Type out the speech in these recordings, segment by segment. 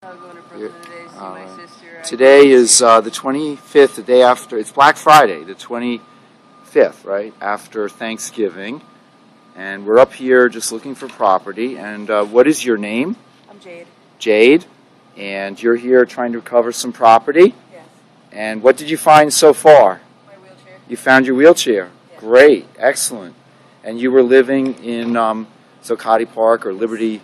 I'm going to Brooklyn today to see my sister. Today is the 25th, the day after, it's Black Friday, the 25th, right, after Thanksgiving. And we're up here just looking for property. And what is your name? I'm Jade. Jade. And you're here trying to recover some property? Yes. And what did you find so far? My wheelchair. You found your wheelchair? Yes. Great, excellent. And you were living in Zuccotti Park or Liberty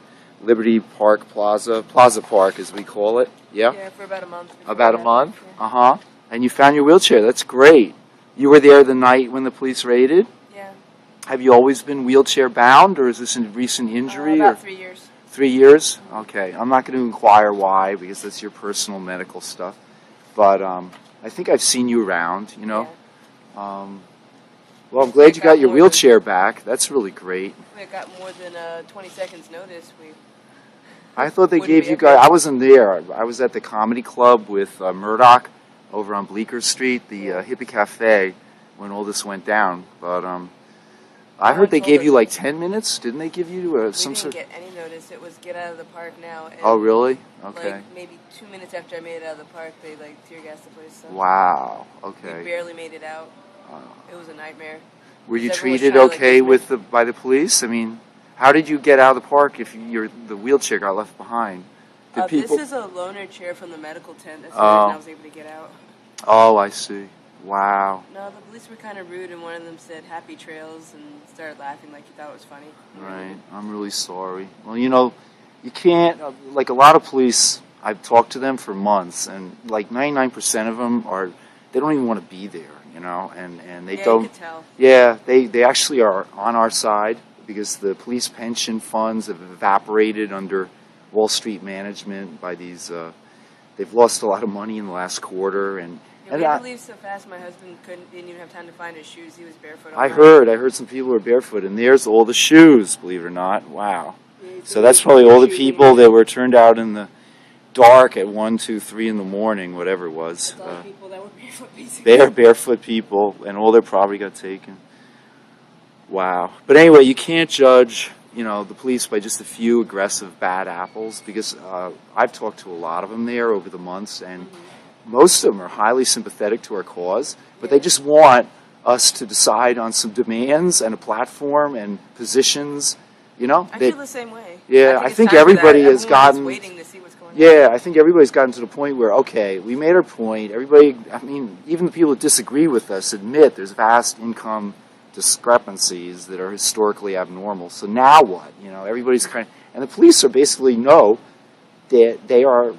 Park Plaza Park as we call it, yeah? Yeah, for about a month. About a month? Yeah. Uh-huh. And you found your wheelchair, that's great. You were there the night when the police raided? Yeah. Have you always been wheelchair bound, or is this a recent injury? About 3 years. 3 years? Okay, I'm not going to inquire why, because that's your personal medical stuff. But I think I've seen you around, you know? Yeah. Well, I'm glad you got your wheelchair back. That's really great. We got more than 20 seconds notice. I thought they gave you guys, I wasn't there. I was at the comedy club with Murdoch over on Bleecker Street, the Hippie Cafe, when all this went down. But I heard they gave you like 10 minutes. Didn't they give you some sort? We didn't get any notice. It was get out of the park now. And oh, really? Okay. Like maybe 2 minutes after I made it out of the park, they like tear gassed the place. So wow. Okay. we barely made it out. It was a nightmare. Were you treated okay by the police? I mean, how did you get out of the park if the wheelchair got left behind? Did people? This is a loaner chair from the medical tent. That's the reason I was able to get out. Oh, I see. Wow. No, the police were kind of rude, and one of them said "Happy Trails" and started laughing like he thought it was funny. Right. I'm really sorry. Well, you know, you can't. Like a lot of police, I've talked to them for months, and like 99% of them they don't even want to be there. You know, and they don't. You could tell. Yeah, they actually are on our side because the police pension funds have evaporated under Wall Street management by these. They've lost a lot of money in the last quarter, and we had to leave so fast. My husband didn't even have time to find his shoes. He was barefoot. I heard some people were barefoot, and there's all the shoes. Believe it or not, wow. Yeah, so that's probably all the people that were turned out in the dark at 1, 2, 3 in the morning, whatever it was. All the people that were barefoot, basically. Barefoot people, and all their property got taken. Wow. But anyway, you can't judge, you know, the police by just a few aggressive bad apples, because I've talked to a lot of them there over the months, and most of them are highly sympathetic to our cause, but they just want us to decide on some demands and a platform and positions, you know. I feel the same way. Yeah, I think everybody has gotten. Waiting to see what's going on. Yeah, I think everybody's gotten to the point where, okay, we made our point. Everybody, I mean, even the people that disagree with us admit there's vast income discrepancies that are historically abnormal. So now what? You know, everybody's and the police are basically know that they are,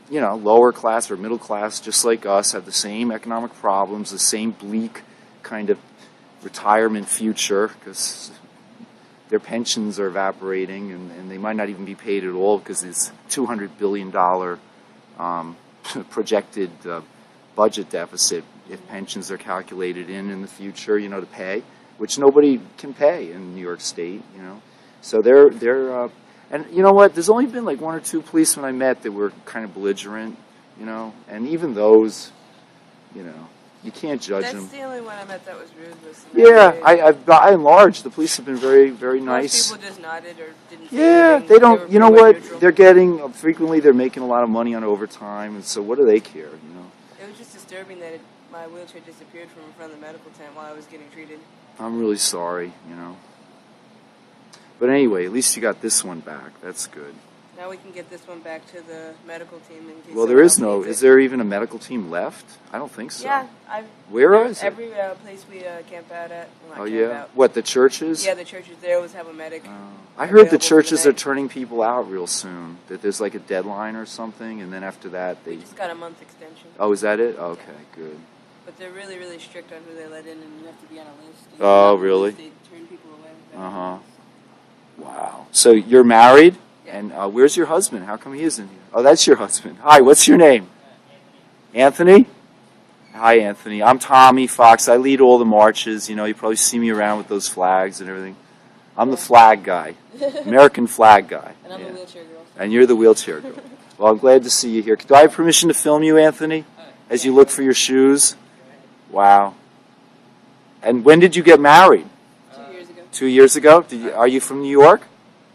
you know, lower class or middle class, just like us, have the same economic problems, the same bleak kind of retirement future, because their pensions are evaporating, and they might not even be paid at all because it's $200 billion projected budget deficit if pensions are calculated in the future, you know, to pay, which nobody can pay in New York State, you know. So they're and you know what? There's only been like 1 or 2 policemen I met that were kind of belligerent, you know, and even those, you know, you can't judge them. That's the only one I met that was rude. Yeah, by and large, the police have been very, very nice. Most people just nodded or didn't say anything. They don't, you know what, neutral. They're getting, frequently they're making a lot of money on overtime, and so what do they care, you know? It was just disturbing that my wheelchair disappeared from in front of the medical tent while I was getting treated. I'm really sorry, you know. But anyway, at least you got this one back. That's good. Now we can get this one back to the medical team. Well, there is no. Is there even a medical team left? I don't think so. Yeah, where is it? Every place we camp out at. Oh yeah. What, the churches? Yeah, the churches. They always have a medic. I heard the churches are turning people out real soon. That there's like a deadline or something, and then after that they just got a month extension. Oh, is that it? Okay, good. But they're really, really strict on who they let in, and you have to be on a list. Oh, really? They turn people away. Wow. So you're married? Yeah. And where's your husband? How come he isn't here? Oh, that's your husband. Hi, what's your name? Anthony? Hi, Anthony. I'm Tommy Fox. I lead all the marches. You know, you probably see me around with those flags and everything. I'm the flag guy, American flag guy. And I'm the wheelchair girl. And you're the wheelchair girl. Well, I'm glad to see you here. Do I have permission to film you, Anthony, as you look for your shoes? Wow. And when did you get married? 2 years ago. 2 years ago? Are you from New York?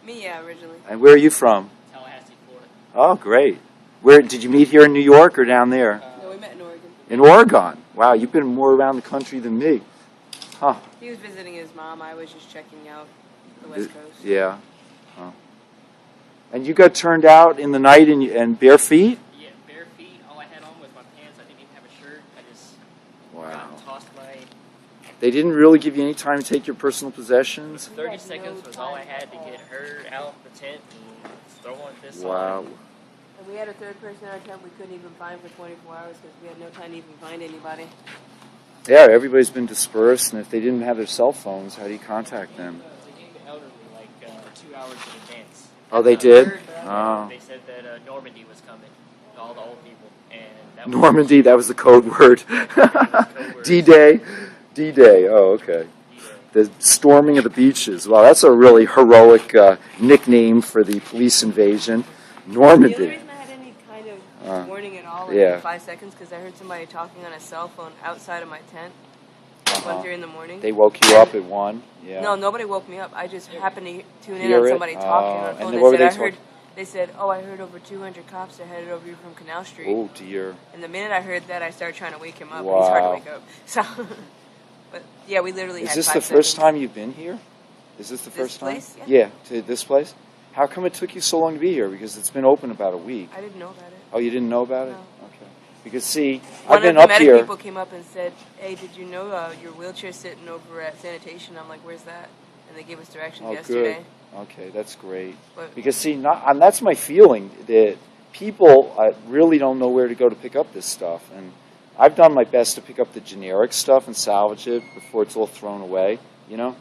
Me, yeah, originally. And where are you from? Tallahassee, Florida. Oh, great. Where did you meet here in New York or down there? No, we met in Oregon. In Oregon. Wow, you've been more around the country than me. Huh. He was visiting his mom. I was just checking out the West Coast. Yeah. Huh. And you got turned out in the night and bare feet? Yeah, bare feet. All I had on was my pants. I didn't even have a shirt. I just got tossed my... They didn't really give you any time to take your personal possessions? 30 seconds was all I had to get her out the tent and throw on this Wow. on. And we had a third person in our tent we couldn't even find for 24 hours because we had no time to even find anybody. Yeah, everybody's been dispersed, and if they didn't have their cell phones, how do you contact them? They gave the elderly like 2 hours in advance. Oh, they did? They said that Normandy was coming, all the old people. And that Normandy, that was the code word. D-Day. D-Day, oh, okay. The storming of the beaches. Wow, that's a really heroic nickname for the police invasion. The only Normandy. reason I had any kind of warning at all, yeah. in 5 seconds, because I heard somebody talking on a cell phone outside of my tent at 1:30 in the morning. They woke you up at 1? Yeah. No, nobody woke me up. I just happened to tune in Hear on it? somebody talking on the phone. And what were they said, they said, oh, I heard over 200 cops are headed over here from Canal Street. Oh, dear. And the minute I heard that, I started trying to wake him up. Wow. And he's hard to wake up. So, but yeah, we literally Is had this 5 the seconds. first time you've been here? Is this the first time? place? Yeah, to this place? How come it took you so long to be here? Because it's been open about a week. I didn't know about it. Oh, you didn't know about it? No. Okay. Because, see, One I've been of up the medic here. people came up and said, hey, did you know your wheelchair's sitting over at sanitation? I'm like, where's that? And they gave us directions Oh, yesterday. good. Okay, that's great. But Because, see, and that's my feeling, that people really don't know where to go to pick up this stuff. And I've done my best to pick up the generic stuff and salvage it before it's all thrown away, you know?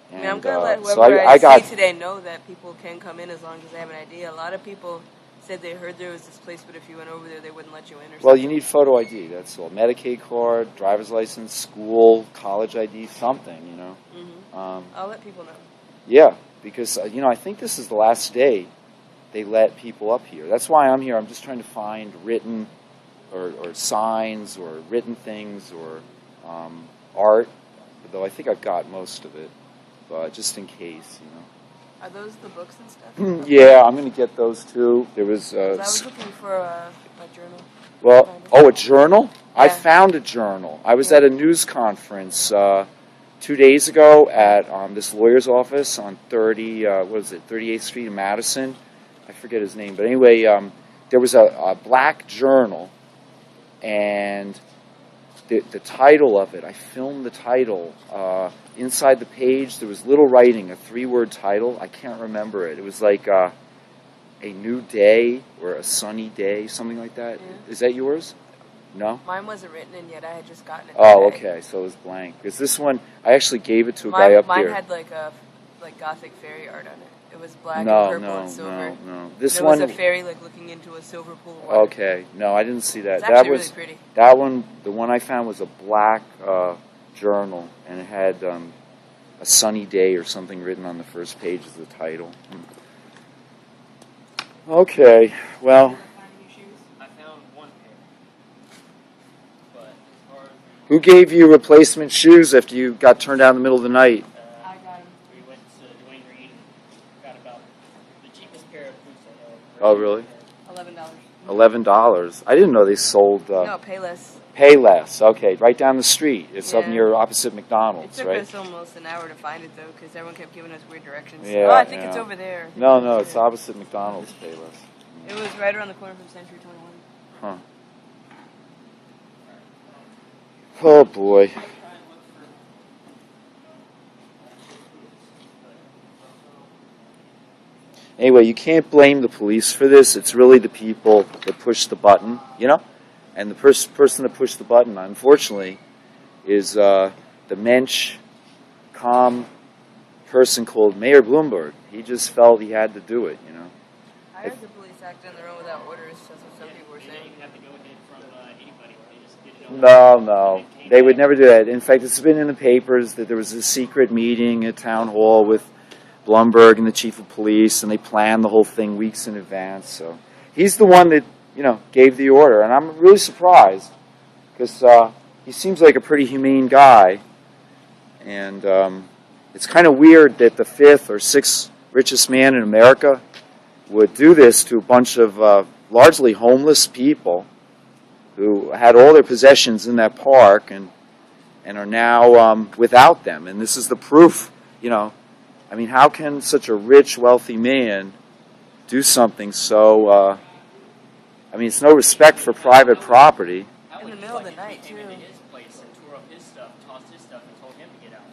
And, I mean, I'm going to let so whoever I got, see today know that people can come in as long as they have an idea. A lot of people said they heard there was this place, but if you went over there, they wouldn't let you in or something. well, you need photo ID, that's all. Medicaid card, driver's license, school, college ID, something, you know? I'll let people know. Yeah, because, you know, I think this is the last day they let people up here. That's why I'm here. I'm just trying to find written or signs or written things or art, though I think I've got most of it, but just in case, you know. Are those the books and stuff? Yeah, I'm going to get those too. There was... 'Cause I was looking for a journal. Well, oh, a journal? I Yeah. found a journal. I was at a news conference 2 days ago at this lawyer's office on 38th Street in Madison. I forget his name, but anyway, there was a black journal, and the title of it, I filmed the title. Inside the page, there was little writing, a 3-word title. I can't remember it. It was like a new day or a sunny day, something like that. Yeah. Is that yours? No? Mine wasn't written in yet. I had just gotten it. Oh, today. okay. So it was blank. Because this one, I actually gave it to a guy up mine there. had like gothic fairy art on it. It was black No, and purple no, and silver. no. This There one. was a fairy like looking into a silver pool of water. Okay. No, I didn't see that. It's That actually was really pretty. that one. The one I found was a black journal, and it had a sunny day or something written on the first page as the title. Okay. Well, I found one pair. But as far as who gave you replacement shoes after you got turned out in the middle of the night? I got him. we went to Dwayne Reed and got about the cheapest pair of boots I know. Oh, really? $11. $11. I didn't know they sold. No, pay less. Payless. Okay, right down the street. It's up Yeah. near opposite It McDonald's, took right? us almost an hour to find it though, because everyone kept giving us weird directions. Yeah, oh, I think yeah. it's over there. No, it's opposite McDonald's. Payless. It was right around the corner from Century 21. Huh. Oh boy. Anyway, you can't blame the police for this. It's really the people that push the button, you know? And the person that pushed the button, unfortunately, is the mensch, calm person called Mayor Bloomberg. He just felt he had to do it, you know? I heard the police act on their own without orders. That's what some people were They didn't saying. even have to go ahead from anybody. They just did it on No. They would never do that. In fact, it's been in the papers that there was a secret meeting at town hall with Blumberg and the chief of police, and they planned the whole thing weeks in advance. So he's the one that, you know, gave the order, and I'm really surprised because he seems like a pretty humane guy, and it's kind of weird that the 5th or 6th richest man in America would do this to a bunch of largely homeless people who had all their possessions in that park and are now without them. And this is the proof, you know. I mean, how can such a rich, wealthy man do something so, I mean, it's no respect for private property. In the middle of the night, too. His place and tore up his stuff, tossed his stuff, and told him to get out.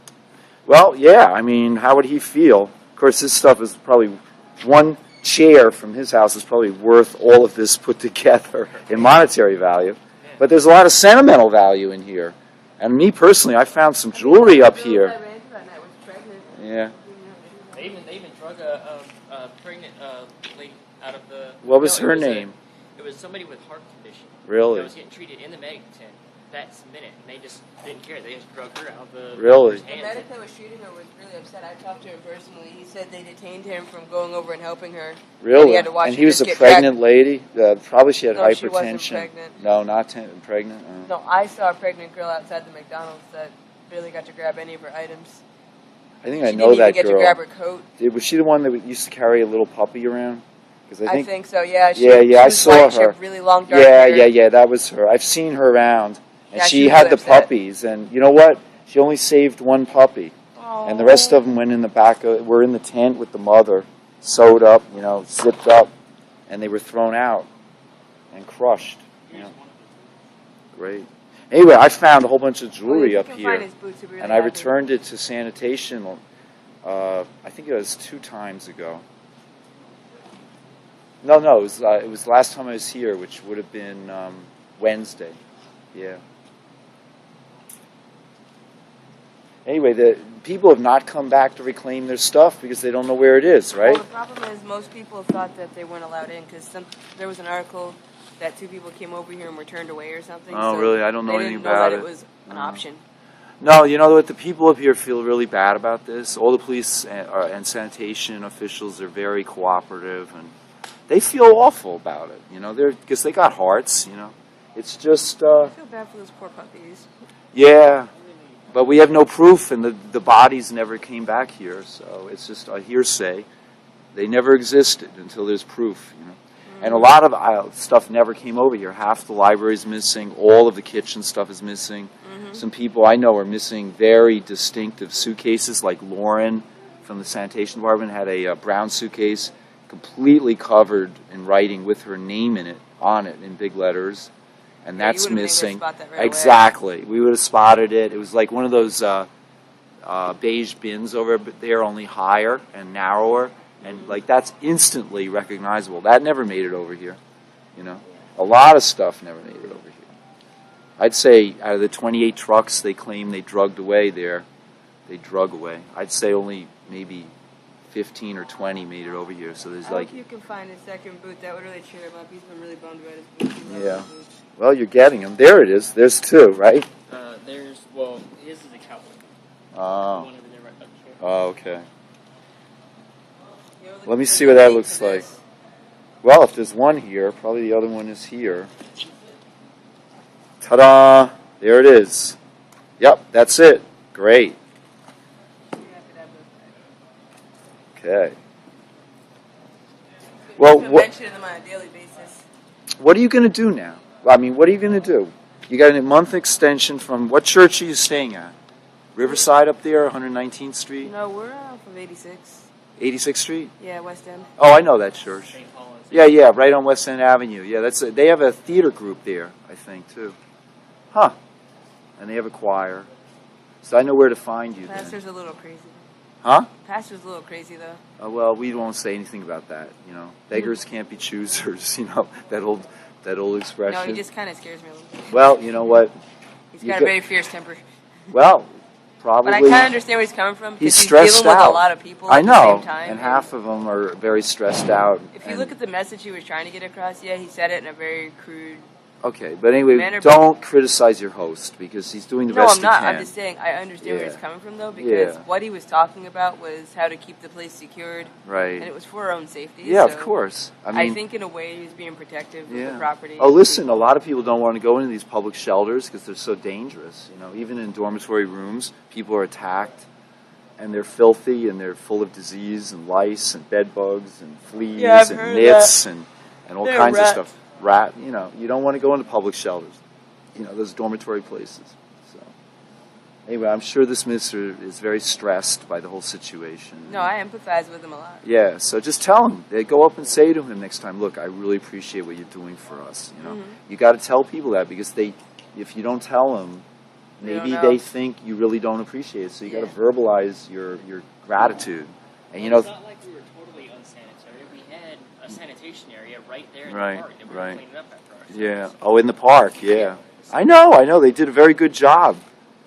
Well, yeah, I mean, how would he feel? Of course, this stuff is probably, one chair from his house is probably worth all of this put together in monetary value. But there's a lot of sentimental value in here. And me personally, I found some jewelry up here. Yeah. They even drug a pregnant lady out of the... What was her name? It was somebody with heart condition. Really? That was getting treated in the medical tent that minute, and they just didn't care. They just drug her out of the... Really? The medic that was shooting her was really upset. I talked to him personally. He said they detained him from going over and helping her. Really? And he had to watch and her he was just a get pregnant lady? Probably she had No, hypertension. she wasn't pregnant. No, not pregnant? No, I saw a pregnant girl outside the McDonald's that barely got to grab any of her items. I think She I know didn't that even get girl. to grab her coat. Was she the one that used to carry a little puppy around? Because I think so, yeah. She I was saw white, She her. had really long dark hair. Yeah, that was her. I've seen her around. And Yeah, she was had really the upset. puppies. And you know what? She only saved one puppy. Aww. And the rest of them went in the back. Were in the tent with the mother, sewed up, you know, zipped up. And they were thrown out and crushed. You know. Great. Anyway, I found a whole bunch of jewelry up here. And I returned it to sanitation, I think it was 2 times ago. No, it was the last time I was here, which would have been Wednesday. Yeah. Anyway, the people have not come back to reclaim their stuff because they don't know where it is, right? Well, the problem is most people thought that they weren't allowed in because there was an article that 2 people came over here and were turned away or something. Oh, so really? I don't know anything about that it. it was an option. No, you know what? The people up here feel really bad about this. All the police and sanitation officials are very cooperative, and they feel awful about it. You know, because they got hearts. You know, it's just. I feel bad for those poor puppies. Yeah, but we have no proof, and the bodies never came back here, so it's just a hearsay. They never existed until there's proof. You know, and a lot of stuff never came over here. Half the library is missing. All of the kitchen stuff is missing. Some people I know are missing very distinctive suitcases, like Lauren from the sanitation department had a brown suitcase completely covered in writing with her name on it in big letters, and that's missing. Exactly. We would have spotted it. It was like one of those beige bins over there, only higher and narrower, and like that's instantly recognizable. That never made it over here. You know, a lot of stuff never made it over here. I'd say out of the 28 trucks they claim they drugged away there, I'd say only maybe 15 or 20 made it over here. So there's I hope you can find a second boot. That would really cheer him up. He's been really bummed about his boots. Yeah. Well, you're getting them. There it is. There's 2, right? His is a cowboy. Oh. One over there right up here. Oh, okay. Let me see what that looks like. Well, if there's one here, probably the other one is here. Ta-da! There it is. Yep, that's it. Great. Okay. Well, what are you going to do now? I mean, what are you going to do? You got a month extension from, what church are you staying at? Riverside up there, 119th Street? No, we're off of 86. 86th Street? Yeah, West End. Oh, I know that church. Yeah, right on West End Avenue. Yeah, they have a theater group there, I think, too. Huh. And they have a choir. So I know where to find you. Pastor's a little crazy. Huh? Pastor's a little crazy, though. Well, we won't say anything about that. You know, beggars can't be choosers. You know that old expression. No, he just kind of scares me a little bit. Well, you know what? He's got a very fierce temper. Well, probably. But I kind of understand where he's coming from. He's stressed dealing out. with a lot of people I at know, the same time. and half of them are very stressed out. If you look at the message he was trying to get across, yeah, he said it in a very crude. Okay, but anyway, don't criticize your host because he's doing the best he can. No, I'm not. I'm just saying I understand where he's coming from, though, because what he was talking about was how to keep the place secured. Right. And it was for our own safety. Yeah, so of course. I think in a way he's being protective of the property. Oh, listen, a lot of people don't want to go into these public shelters because they're so dangerous. You know, even in dormitory rooms, people are attacked. And they're filthy, and they're full of disease and lice and bed bugs and fleas and nits and and all They're kinds rats. of stuff. You don't want to go into public shelters, those dormitory places. So anyway, I'm sure this minister is very stressed by the whole situation. No, I empathize with him a lot. Yeah, so just tell him. They go up and say to him next time, look, I really appreciate what you're doing for us. You got to tell people that, because if you don't tell them, maybe they think you really don't appreciate it. So you got to verbalize your gratitude. And it's not like we were totally unsanitary. We had a sanitation area right there in the park that we were cleaning up after ourselves. Yeah. Oh, in the park. Yeah. I know. They did a very good job.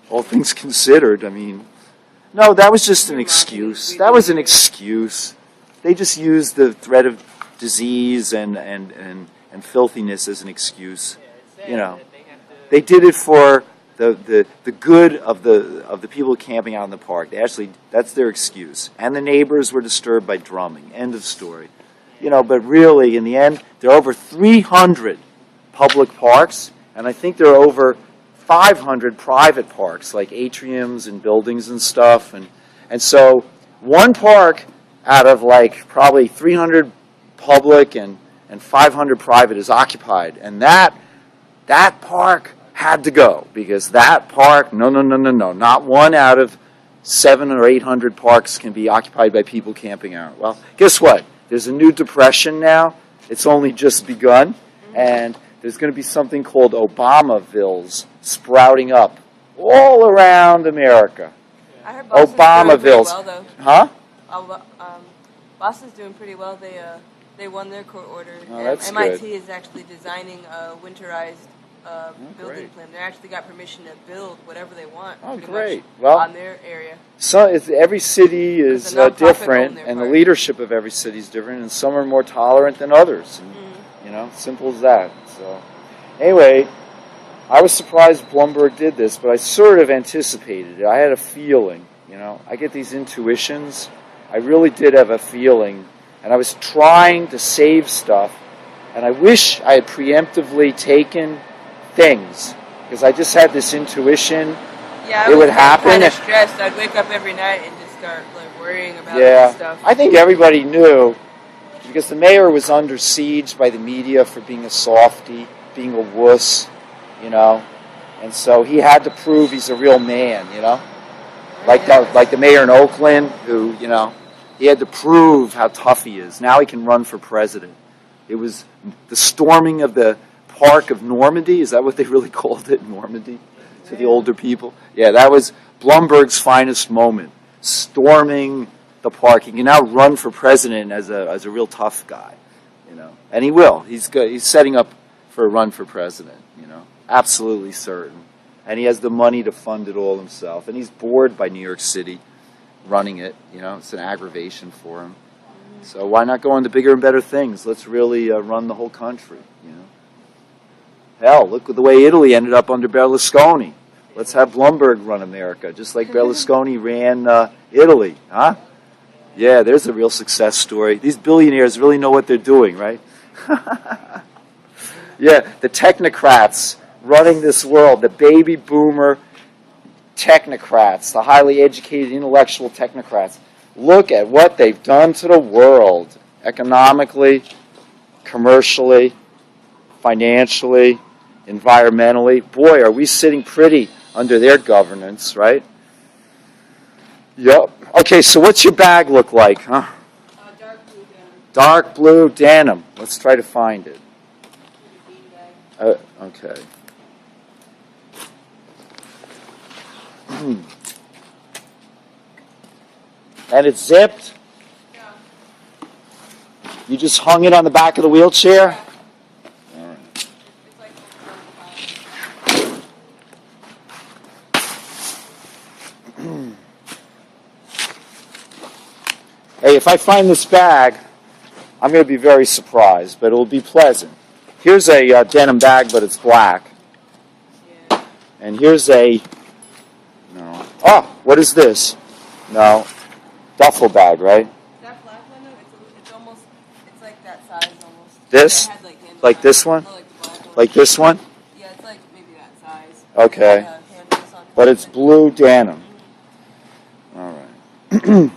All things considered. I mean, no, that was just an excuse. That was an excuse. They just used the threat of disease and filthiness as an excuse. They did it for the good of the people camping out in the park. That's their excuse. And the neighbors were disturbed by drumming. End of story. But really, in the end, there are over 300 public parks, and I think there are over 500 private parks, like atriums and buildings and stuff. And so one park out of probably 300 public and 500 private is occupied. And that park had to go, because that park, no, not one out of 700 or 800 parks can be occupied by people camping out. Well, guess what? There's a new depression now. It's only just begun, and there's going to be something called Obamavilles sprouting up all around America. I heard Boston's doing pretty well, though. Huh? Boston's doing pretty well. They won their court order. Oh, that's MIT good. is actually designing a winterized building plan. They actually got permission to build whatever they want. Oh, pretty great. much Well, on their area. So every city is There's a nonprofit different, on their and the part. leadership of every city is different, and some are more tolerant than others. And, simple as that. So anyway, I was surprised Blumberg did this, but I sort of anticipated it. I had a feeling, I get these intuitions. I really did have a feeling, and I was trying to save stuff, and I wish I had preemptively taken things, because I just had this intuition. Yeah, it would happen. Kind of stressed. I'd wake up every night and just start worrying about this stuff. I think everybody knew, because the mayor was under siege by the media for being a softie, being a wuss, and so he had to prove he's a real man, like the mayor in Oakland, who he had to prove how tough he is. Now he can run for president. It was the storming of the Park of Normandy. Is that what they really called it, Normandy, to the older people? Yeah, that was Blumberg's finest moment, storming the park. He can now run for president as a real tough guy, and he will. He's good. He's setting up for a run for president, absolutely certain. And he has the money to fund it all himself. And he's bored by New York City running it. It's an aggravation for him. So why not go on to bigger and better things? Let's really run the whole country. Hell, look at the way Italy ended up under Berlusconi. Let's have Blumberg run America, just like Berlusconi ran Italy, huh? Yeah, there's a real success story. These billionaires really know what they're doing, right? Yeah, the technocrats running this world, the baby boomer technocrats, the highly educated intellectual technocrats. Look at what they've done to the world, economically, commercially, financially, environmentally. Boy, are we sitting pretty under their governance, right? Yep. Okay, so what's your bag look like, huh? Dark blue denim. Dark blue denim. Let's try to find it. Okay. And it's zipped? Yeah. You just hung it on the back of the wheelchair? All right. It's like Hey, if I find this bag, I'm going to be very surprised, but it will be pleasant. Here's a denim bag, but it's black. Yeah. And here's a... No. Oh, what is this? No. Duffel bag, right? That black one, though, it's almost, it's like that size almost. This? It had, handles Like on this it. one? Or like the black one. Like this one? Yeah, it's like maybe that size. Okay. It had, handles on But it's top. blue denim. All right.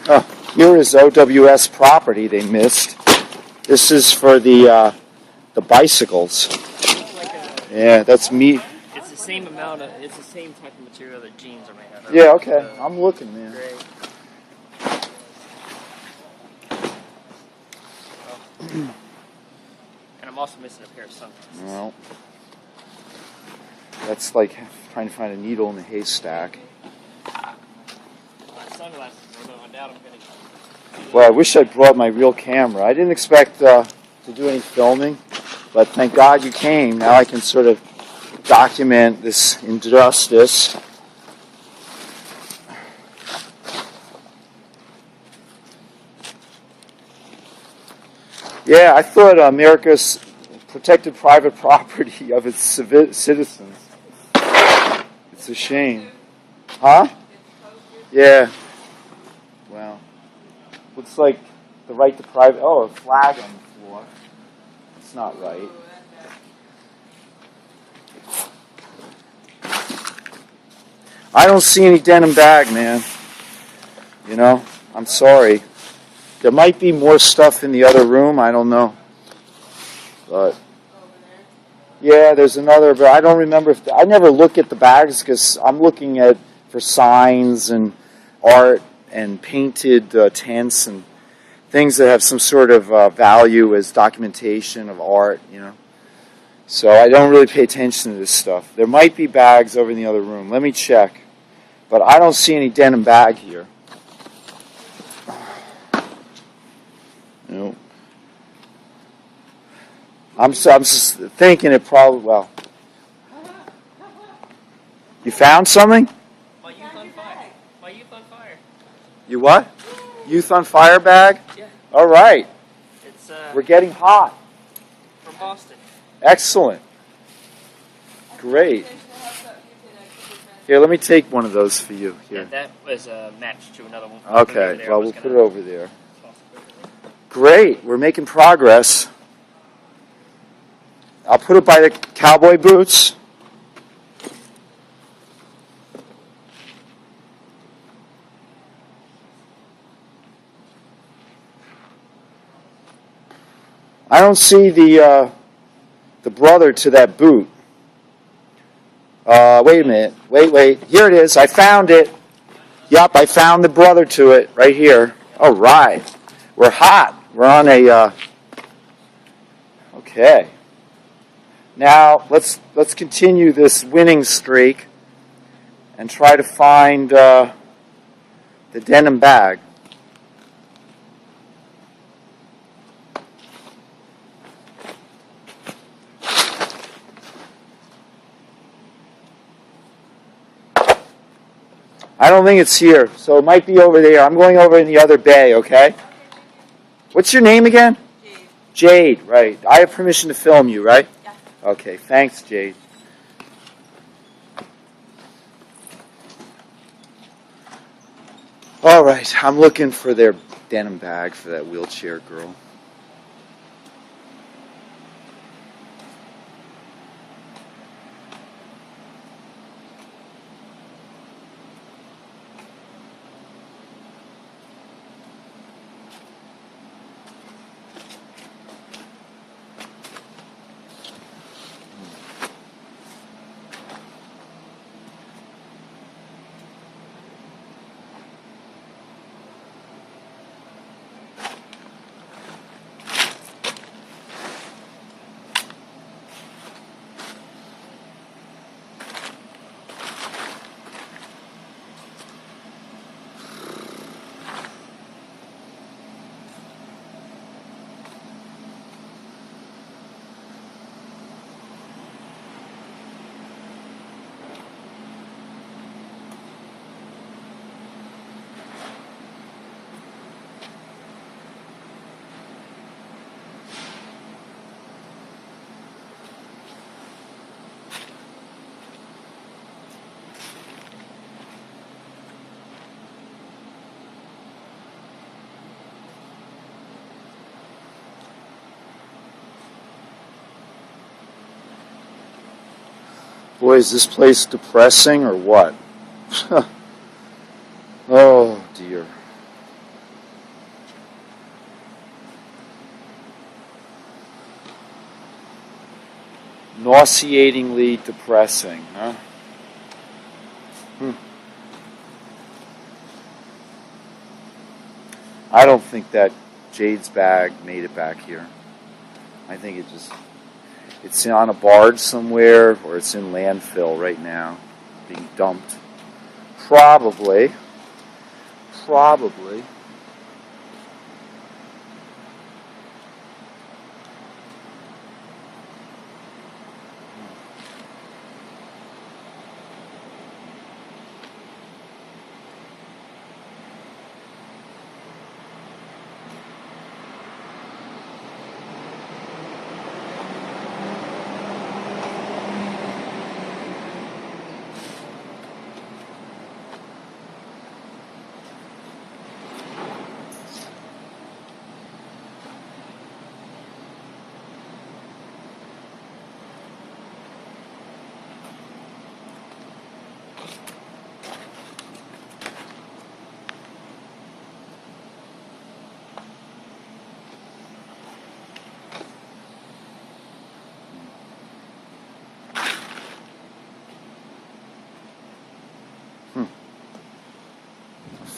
Oh, here is OWS property they missed. This is for the bicycles. Yeah, that's me. It's the same amount of. It's the same type of material that jeans are made out of. Yeah, okay. I'm looking, man. Great. And I'm also missing a pair of sunglasses. Well, that's like trying to find a needle in a haystack. My sunglasses, although I doubt I'm going to. Well, I wish I brought my real camera. I didn't expect to do any filming, but thank God you came. Now I can sort of document this injustice. Yeah, I thought America's protected private property of its citizens. It's a shame. Huh? Yeah. Well, looks like the right to private... Oh, a flag on the floor. That's not right. I don't see any denim bag, man. You know, I'm sorry. There might be more stuff in the other room. I don't know. But yeah, there's another. But I don't remember if I never look at the bags because I'm looking at for signs and art and painted tents and things that have some sort of value as documentation of art. You know. So I don't really pay attention to this stuff. There might be bags over in the other room. Let me check. But I don't see any denim bag here. No. I'm just thinking it probably, well. You found something? My Youth on Fire. My Youth on Fire. You what? Youth on Fire bag? Yeah. All right. It's We're getting hot. from Boston. Excellent. Great. Here, let me take one of those for you. Yeah, Here. that was a match to another one. Okay, well, we'll put it over there. Great. We're making progress. I'll put it by the cowboy boots. I don't see the brother to that boot. Wait a minute. Wait. Here it is. I found it. Yup, I found the brother to it right here. All right. We're hot. We're on a... Okay. Now, let's continue this winning streak and try to find the denim bag. I don't think it's here, so it might be over there. I'm going over in the other bay, okay? What's your name again? Jade. Jade, right. I have permission to film you, right? Yeah. Okay, thanks, Jade. All right, I'm looking for their denim bag for that wheelchair girl. Boy, is this place depressing or what? Oh, dear. Nauseatingly depressing, huh? I don't think that Jade's bag made it back here. I think it's on a barge somewhere, or it's in landfill right now, being dumped. Probably.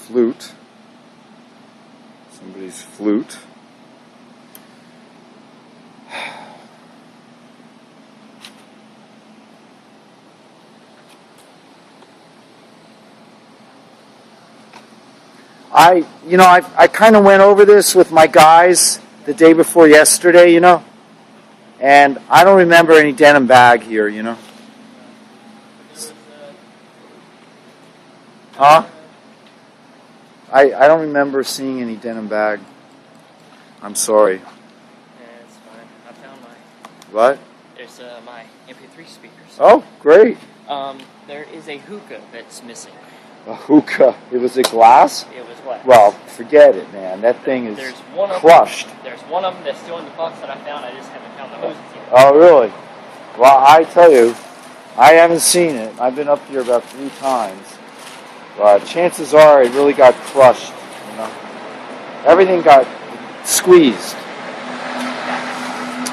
Flute. Somebody's flute. I kind of went over this with my guys the day before yesterday, and I don't remember any denim bag here, Huh? I don't remember seeing any denim bag. I'm sorry. Yeah, it's fine. I found mine. What? There's my MP3 speakers. Oh, great. There is a hookah that's missing. A hookah. It was a glass? It was glass. Well, forget it, man. That thing is crushed. There's one of them that's still in the box that I found. I just haven't found the hoses yet. Oh, really? Well, I tell you, I haven't seen it. I've been up here about 3 times. But chances are it really got crushed. Everything got squeezed.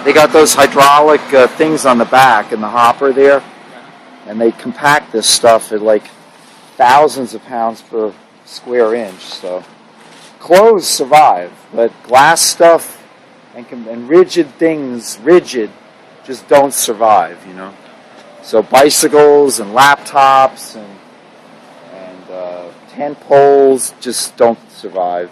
They got those hydraulic things on the back in the hopper there, and they compact this stuff at like thousands of pounds per square inch. So clothes survive, but glass stuff and rigid things, just don't survive. So bicycles and laptops and tent poles just don't survive.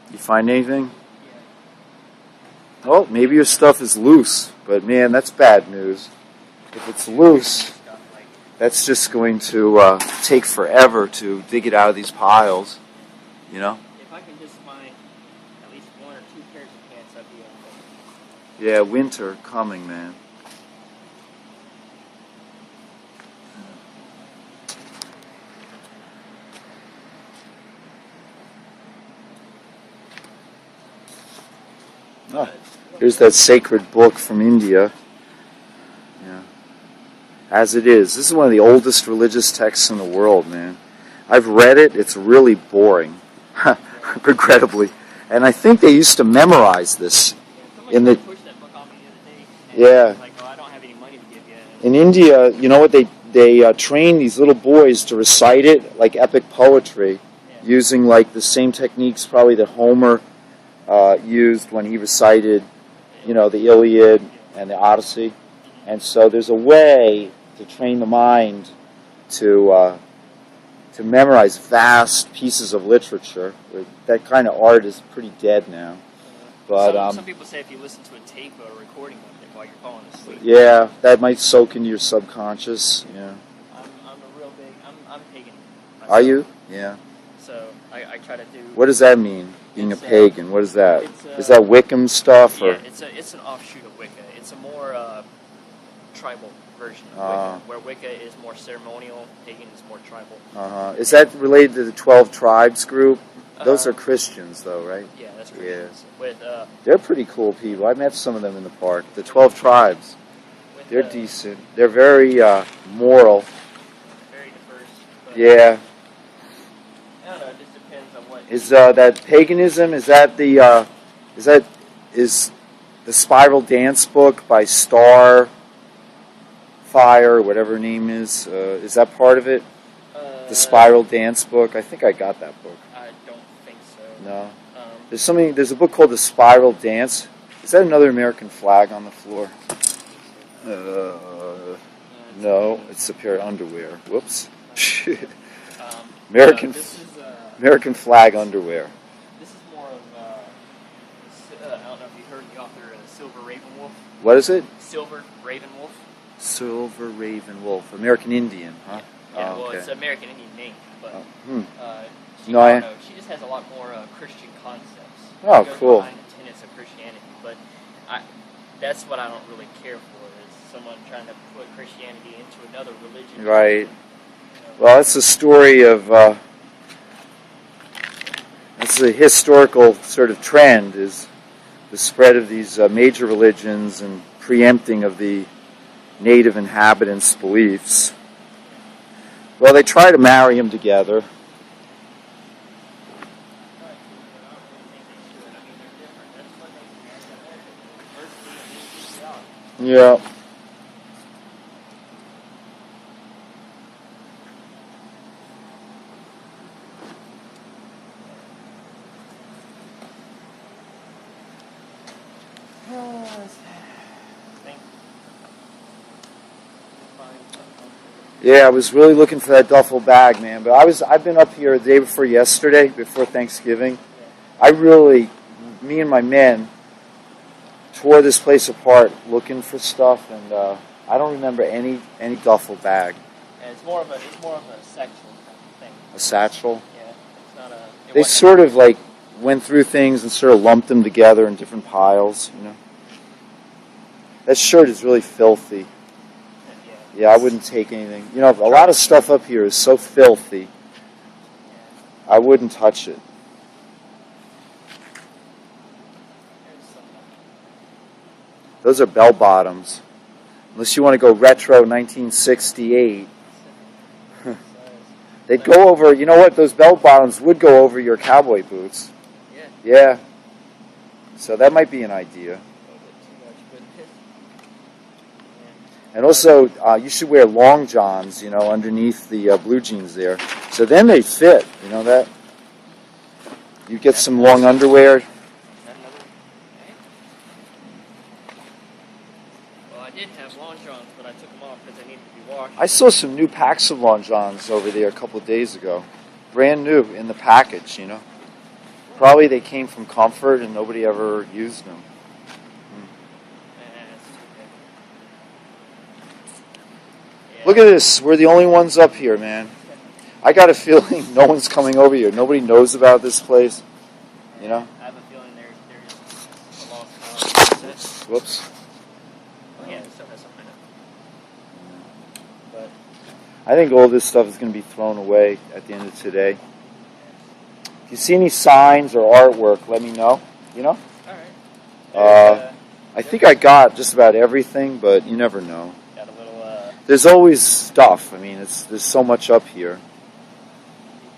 You find anything? Oh, maybe your stuff is loose, but man, that's bad news. If it's loose, that's just going to take forever to dig it out of these piles, If I can just find at least 1 or 2 pairs of pants, I'd be okay. Yeah, winter coming, man. Oh, here's that sacred book from India. Yeah. As it is. This is one of the oldest religious texts in the world, man. I've read it. It's really boring, regrettably. And I think they used to memorize this in the... Yeah. In India, you know what, they train these little boys to recite it like epic poetry, using like the same techniques probably that Homer used when he recited, the Iliad and the Odyssey. And so there's a way to train the mind to memorize vast pieces of literature. That kind of art is pretty dead now. But some people say if you listen to a tape or a recording of it while you're falling asleep. Yeah, that might soak into your subconscious. Yeah. I'm a real big. I'm pagan myself. Are you? Yeah. So I try to do. What does that mean? being a pagan? What is that? Is that It's, Wiccan stuff? Or? yeah, it's an offshoot of Wicca. It's a more tribal version of Wicca, where Wicca is more ceremonial, pagan is more tribal. Is that related to the 12 Tribes group? Those are Christians, though, right? Yeah, that's Christians. Yeah. With they're pretty cool people. I met some of them in the park. The 12 Tribes. They're decent. They're very moral. Very diverse. But yeah. I don't know. It just depends on what. Is that paganism? Is that is the Spiral Dance book by Star Fire, whatever her name is? Is that part of it? The Spiral Dance book. I think I got that book. I don't think so. No. There's a book called The Spiral Dance. Is that another American flag on the floor? No, it's a pair of underwear. Whoops. American flag underwear. This is more of I don't know if you heard the author Silver Ravenwolf. What is it? Silver Ravenwolf. Silver Ravenwolf, American Indian, huh? Yeah, oh, well, okay. it's American Indian name, but she just has a lot more Christian concepts. Oh, cool. Behind the tenets of Christianity, but that's what I don't really care for, is someone trying to put Christianity into another religion. Right. Well, that's the story of, that's a historical sort of trend, is the spread of these major religions and preempting of the native inhabitants' beliefs. Well, they try to marry them together. Yeah. Yeah, I was really looking for that duffel bag, man. But I've been up here the day before yesterday, before Thanksgiving. Me and my men tore this place apart looking for stuff, and I don't remember any duffel bag. And it's more of a satchel kind of thing. A satchel? Yeah, it's not a. They sort of like went through things and sort of lumped them together in different piles, you know. That shirt is really filthy. Yeah, I wouldn't take anything. You know, a lot of stuff up here is so filthy. I wouldn't touch it. Those are bell bottoms. Unless you want to go retro 1968. They'd go over, you know what, those bell bottoms would go over your cowboy boots. Yeah. So that might be an idea. And also, you should wear long johns, you know, underneath the blue jeans there. So then they fit, you know that? You get some long underwear. Well, I did have long johns, but I took them off because they needed to be washed. I saw some new packs of long johns over there a couple of days ago. Brand new in the package, you know. Probably they came from Comfort and nobody ever used them. Look at this. We're the only ones up here, man. I got a feeling no one's coming over here. Nobody knows about this place. You know? I have a feeling they're just a lost cause. Whoops. Oh, yeah, this stuff has something in it. But I think all this stuff is going to be thrown away at the end of today. If you see any signs or artwork, let me know. You know? All right. I think I got just about everything, but you never know. Got a little. There's always stuff. I mean, there's so much up here.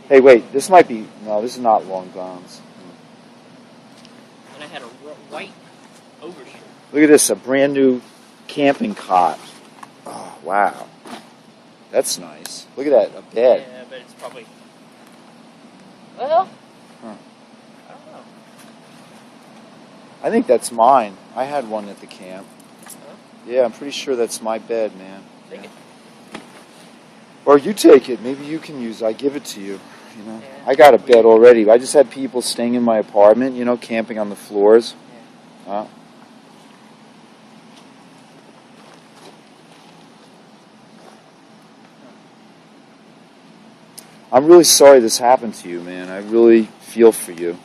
Hey, wait. This might be. No, this is not long johns. And I had a white overshirt. Look at this. A brand new camping cot. Oh, wow. That's nice. Look at that. A bed. Yeah, but it's probably. Well. Huh. I don't know. I think that's mine. I had one at the camp. Huh? Yeah, I'm pretty sure that's my bed, man. Take it. Or you take it. Maybe you can use it. I give it to you. You know, Yeah. I got a bed already. I just had people staying in my apartment, you know, camping on the floors. Yeah. I'm really sorry this happened to you, man. I really feel for you.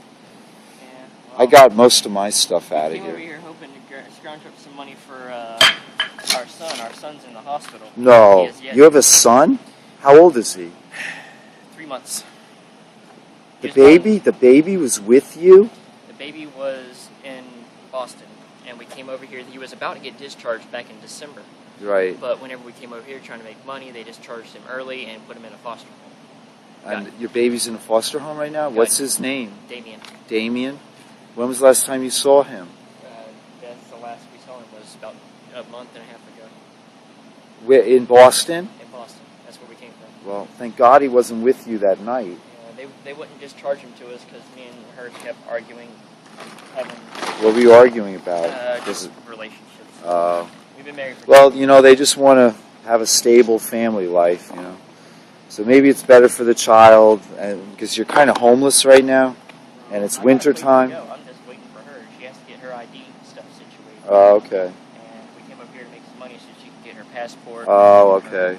I got most of my stuff out of came over here. here hoping to scrounge up some money for our son. Our son's in the hospital. No, you have a son? How old is he? 3 months. The baby was with you? The baby was in Boston, and we came over here. He was about to get discharged back in December. Right. But whenever we came over here trying to make money, they discharged him early and put him in a foster home. And your baby's in a foster home right now? What's his name? Damien. Damien? When was the last time you saw him? That's the last we saw him was about a month and a half ago. Where, in Boston? In Boston. That's where we came from. Well, thank God he wasn't with you that night. They wouldn't discharge him to us because me and her kept arguing. What were you arguing about? Just relationships. We've been married for well, you know, they just want to have a stable family life, you know. So maybe it's better for the child, because you're kind of homeless right now, and it's winter time. I'm just waiting for her. She has to get her ID stuff situated. Oh, okay. And we came up here to make some money so she can get her passport. Oh, okay.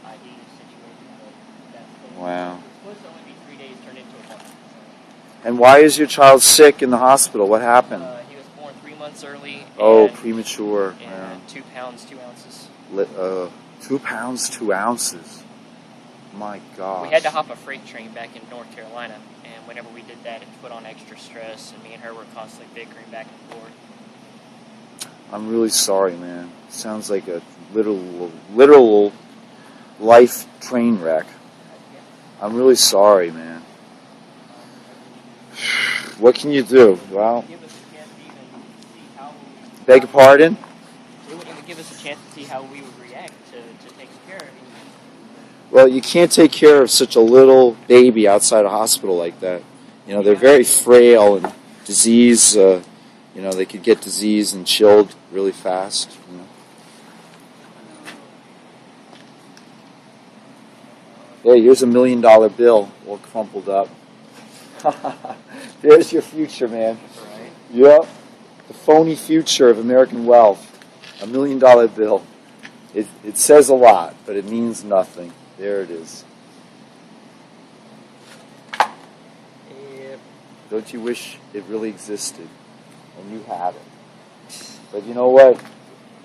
ID situated. Wow. It's supposed to only be 3 days turned into a month. And why is your child sick in the hospital? What happened? He was born 3 months early. Oh, premature. And 2 pounds, 2 ounces. 2 pounds, 2 ounces. My God. We had to hop a freight train back in North Carolina, and whenever we did that, it put on extra stress, and me and her were constantly bickering back and forth. I'm really sorry, man. Sounds like a literal life train wreck. I'm really sorry, man. What can you do? Well, beg your pardon? They wouldn't even give us a chance to see how we would react to taking care of him. Well, you can't take care of such a little baby outside a hospital like that. You know, they're very frail and disease, you know, they could get disease and chilled really fast. You know. Hey, here's $1 million bill, all crumpled up. There's your future, man. Right. Yep. The phony future of American wealth. $1 million bill. It says a lot, but it means nothing. There it is. Yep. Don't you wish it really existed and you had it? But you know what?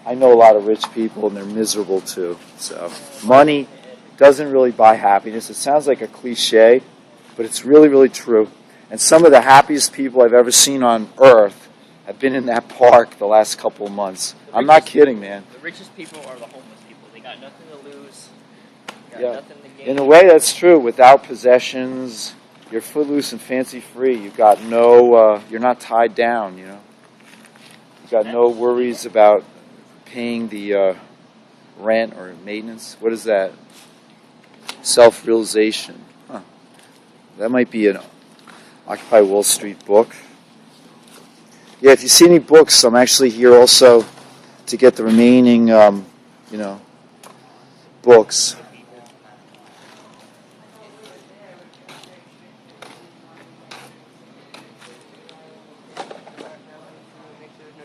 I know a lot of rich people and they're miserable too. So money doesn't really buy happiness. It sounds like a cliche, but it's really, really true. And some of the happiest people I've ever seen on earth have been in that park the last couple of months. I'm not kidding, man. The richest people are the homeless people. They got nothing to lose. Yeah. In a way, that's true. Without possessions, you're footloose and fancy-free. You've got no, you're not tied down, you know. You've got no worries about paying the rent or maintenance. What is that? Self-realization. Huh. That might be an Occupy Wall Street book. Yeah, if you see any books, I'm actually here also to get the remaining, you know, books.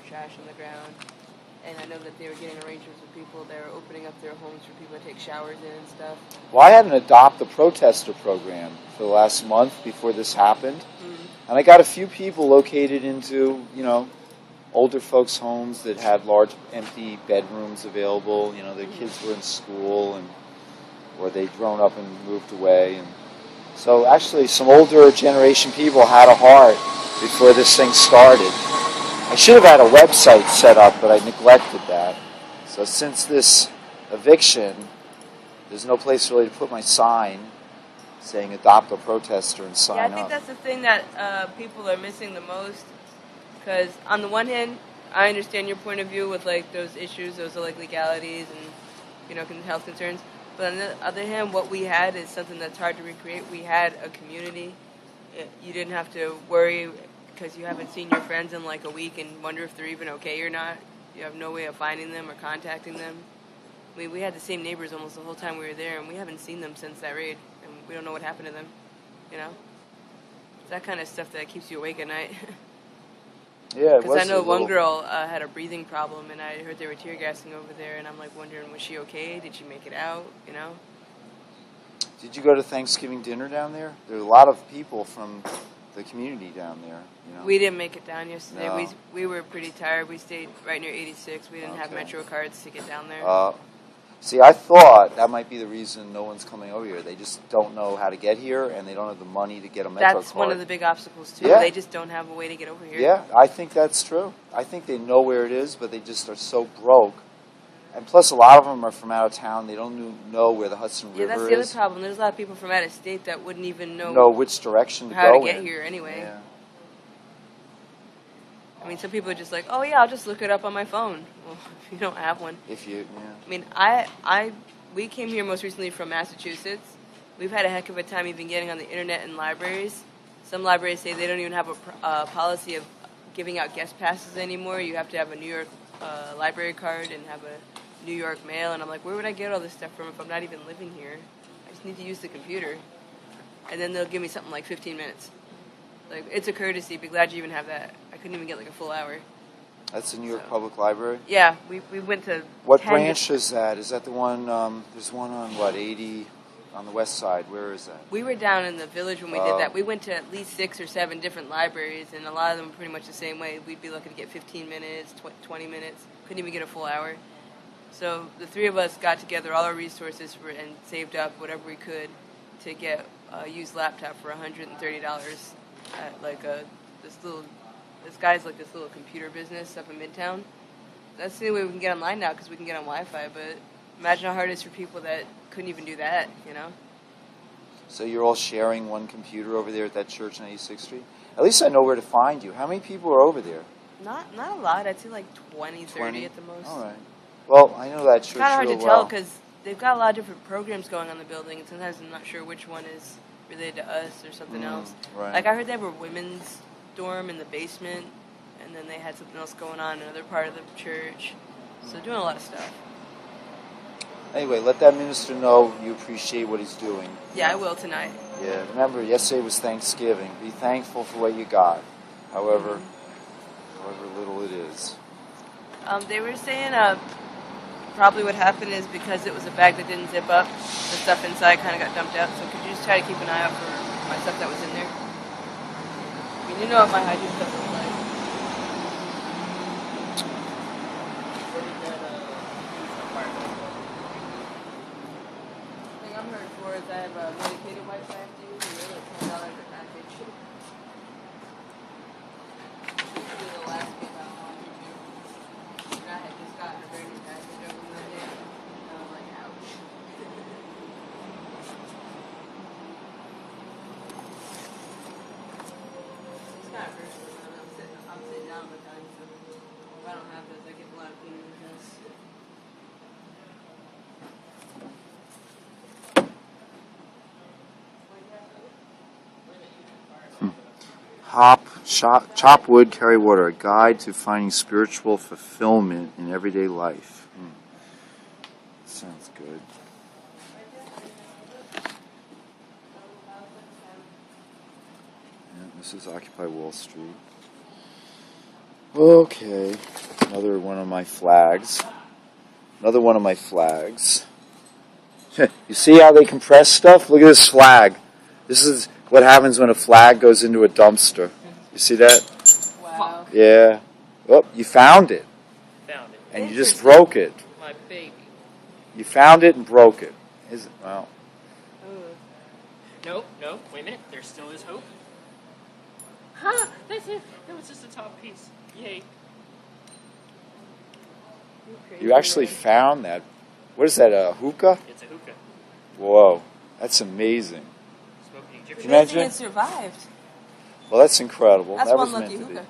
Trash on the ground, and I know that they were getting arrangements with people. They were opening up their homes for people to take showers in and stuff. Well, I had an Adopt a Protester program for the last month before this happened, and I got a few people located into, you know, older folks' homes that had large empty bedrooms available. You know, their kids were in school, and or they'd grown up and moved away, and so actually some older generation people had a heart before this thing started. I should have had a website set up, but I neglected that. So since this eviction, there's no place really to put my sign saying Adopt a Protester and sign up. Yeah, I think that's the thing that people are missing the most. Because on the one hand, I understand your point of view with like those issues, those like legalities and, you know, health concerns. But on the other hand, what we had is something that's hard to recreate. We had a community. You didn't have to worry because you haven't seen your friends in like a week and wonder if they're even okay or not. You have no way of finding them or contacting them. I mean, we had the same neighbors almost the whole time we were there, and we haven't seen them since that raid, and we don't know what happened to them, you know? It's that kind of stuff that keeps you awake at night. Yeah, because I know one girl had a breathing problem, and I heard they were tear gassing over there, and I'm like wondering, was she okay? Did she make it out, you know? Did you go to Thanksgiving dinner down there? There were a lot of people from the community down there. You know? We didn't make it down yesterday. No. We were pretty tired. We stayed right near 86. We didn't have Okay. Metro cards to get down there. See, I thought that might be the reason no one's coming over here. They just don't know how to get here, and they don't have the money to get a Metro card. That's one of the big obstacles, too. Yeah. They just don't have a way to get over here. Yeah, I think that's true. I think they know where it is, but they just are so broke. And plus, a lot of them are from out of town. They don't know where the Hudson Yeah, River that's the other is. problem. There's a lot of people from out of state that wouldn't even Know which direction to how go to get in. here anyway. Yeah. I mean, some people are just like, oh yeah, I'll just look it up on my phone. Well, if you don't have one. If you, yeah. I mean, we came here most recently from Massachusetts. We've had a heck of a time even getting on the internet and libraries. Some libraries say they don't even have a policy of giving out guest passes anymore. You have to have a New York library card and have a New York mail. And I'm like, where would I get all this stuff from if I'm not even living here? I just need to use the computer. And then they'll give me something like 15 minutes. Like, it's a courtesy. Be glad you even have that. I couldn't even get like a full hour. That's the New York Public Library? Yeah, we went to... What branch is that? Is that the one, there's one on, 80, on the west side? Where is that? We were down in the village when we did that. We went to at least 6 or 7 different libraries, and a lot of them were pretty much the same way. We'd be looking to get 15 minutes, 20 minutes. Couldn't even get a full hour. So the three of us got together all our resources and saved up whatever we could to get a used laptop for $130 at like this guy's like this little computer business up in Midtown. That's the only way we can get online now because we can get on Wi-Fi, but imagine how hard it is for people that couldn't even do that, you know? So you're all sharing one computer over there at that church on 86th Street? At least I know where to find you. How many people are over there? Not a lot. I'd say like 20, 30 20? at the most. All right. Well, I know that church It's kind of hard real to tell well. because they've got a lot of different programs going on in the building, and sometimes I'm not sure which one is related to us or something else. Right. Like I heard they have a women's dorm in the basement, and then they had something else going on in another part of the church. So they're doing a lot of stuff. Anyway, let that minister know you appreciate what he's doing. Yeah, I will tonight. Yeah, remember, yesterday was Thanksgiving. Be thankful for what you got, however little it is. They were saying probably what happened is because it was a bag that didn't zip up, the stuff inside kind of got dumped out. So could you just try to keep an eye out for my stuff that was in there? I mean, you know what my hygiene stuff looks like. The thing I'm heard for is I have medicated wipes I have to use, and they're like $10 a package. Usually the last me about a month or two. And I had just gotten a brand new package of them that day, and I was like, ouch. It's kind of personal, man. I'm sitting down all the time, so if I don't have this, I get a lot of cleaning in this. Chop wood, carry water. A guide to finding spiritual fulfillment in everyday life. Sounds good. Yeah, this is Occupy Wall Street. Okay, another one of my flags. Another one of my flags. You see how they compress stuff? Look at this flag. This is what happens when a flag goes into a dumpster. You see that? Wow. Yeah. Oh, you found it. Found it. And you just broke it. My baby. You found it and broke it. Well. No, wait a minute. There still is hope. Ha! That's it. That was just the top piece. Yay. You actually found that. What is that, a hookah? It's a hookah. Whoa. That's amazing. Smoking Can you Egyptian. imagine? It survived. Well, that's incredible. That's that one was lucky meant to hookah.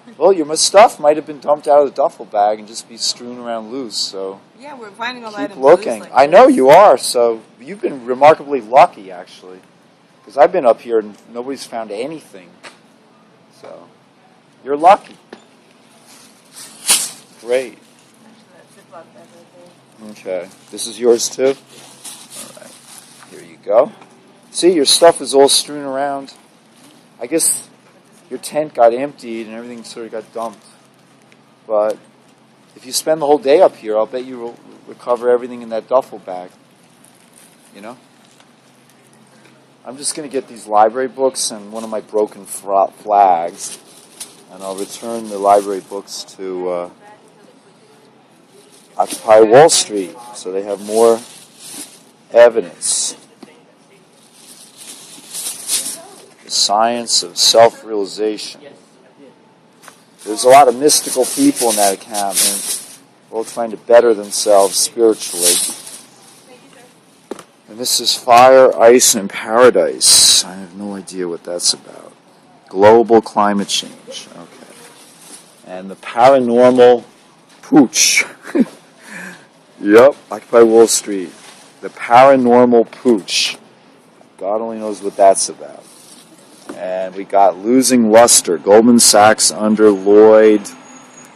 be. Well, your stuff might have been dumped out of the duffel bag and just be strewn around loose, so Yeah, we're finding all the keep items looking. loose like I know this. you are, so you've been remarkably lucky, actually. Because I've been up here and nobody's found anything. So, you're lucky. Great. Okay. This is yours, too? All right. Here you go. See, your stuff is all strewn around. I guess your tent got emptied and everything sort of got dumped. But if you spend the whole day up here, I'll bet you will recover everything in that duffel bag. You know? I'm just going to get these library books and one of my broken flags, and I'll return the library books to Occupy Wall Street so they have more evidence. The science of self-realization. There's a lot of mystical people in that encampment, all trying to better themselves spiritually. And this is Fire, Ice, and Paradise. I have no idea what that's about. Global climate change. Okay. And the paranormal pooch. Yep, Occupy Wall Street. The paranormal pooch. God only knows what that's about. And we got Losing Luster. Goldman Sachs under Lloyd.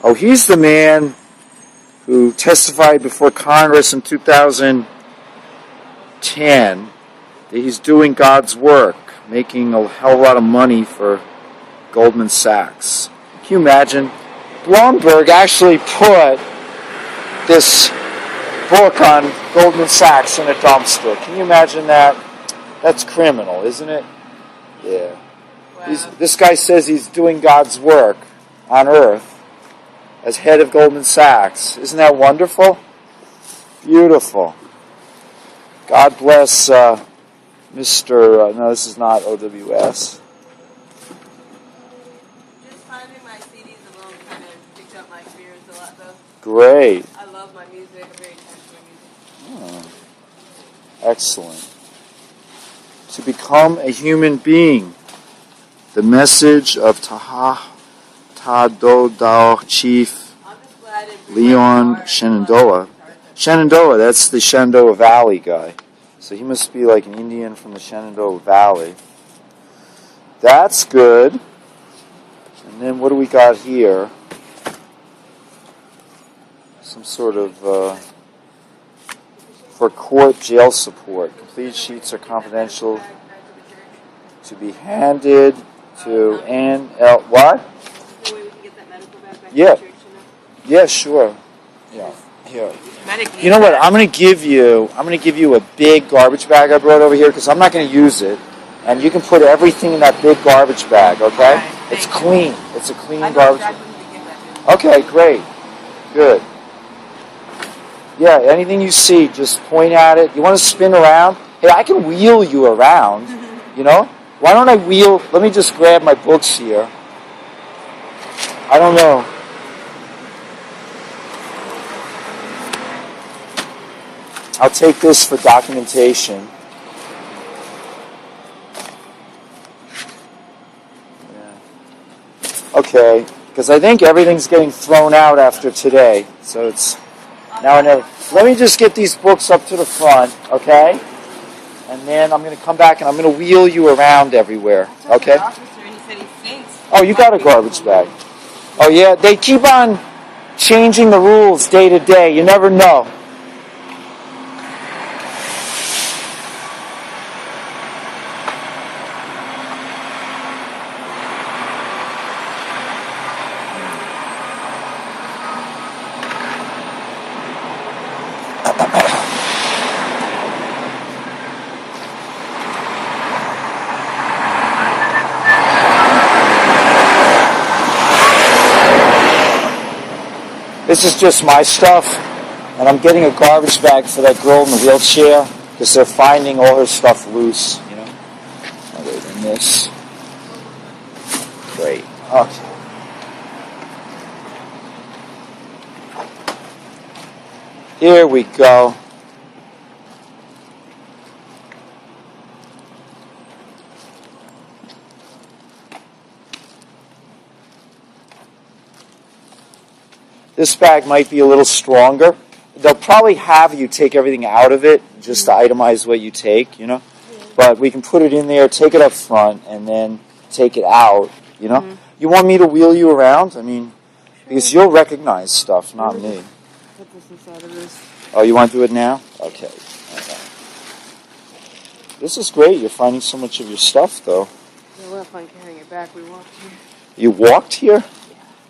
Oh, he's the man who testified before Congress in 2010 that he's doing God's work, making a hell of a lot of money for Goldman Sachs. Can you imagine? Bloomberg actually put this book on Goldman Sachs in a dumpster. Can you imagine that? That's criminal, isn't it? Yeah. Wow. This guy says he's doing God's work on earth as head of Goldman Sachs. Isn't that wonderful? Beautiful. God bless Mr. No, this is not OWS. Just finding my CDs alone kind of picked up my experience a lot, though. Great. I love my music. I'm very attached to my music. Oh. Excellent. To become a human being. The message of Tahoe Chief Leon Shenandoah. Shenandoah, that's the Shenandoah Valley guy. So he must be like an Indian from the Shenandoah Valley. That's good. And then what do we got here? Some sort of for court jail support. Complete sheets are confidential to be handed to NL. What? Yeah. Yeah, sure. Yeah. Here. You know what? I'm going to give you a big garbage bag I brought over here because I'm not going to use it, and you can put everything in that big garbage bag. Okay? Right, it's clean. It's a clean garbage bag. Okay, great. Good. Yeah, anything you see, just point at it. You want to spin around? Hey, I can wheel you around, you know? Why don't I wheel? Let me just grab my books here. I don't know. I'll take this for documentation. Yeah. Okay, because I think everything's getting thrown out after today, so it's now or never. Let me just get these books up to the front, okay? And then I'm going to come back and I'm going to wheel you around everywhere, okay? Oh, you got a garbage bag. Oh, yeah, they keep on changing the rules day to day. You never know. This is just my stuff, and I'm getting a garbage bag for that girl in the wheelchair because they're finding all her stuff loose, you know. Other than this. Great. Okay. Here we go. This bag might be a little stronger. They'll probably have you take everything out of it just to itemize what you take, you know. But we can put it in there, take it up front, and then take it out, you know. You want me to wheel you around? I mean, because you'll recognize stuff, not me. Put this inside of this. Oh, you want to do it now? Okay. This is great. You're finding so much of your stuff, though. Yeah, we're not fun carrying it back. We walked here. You walked here?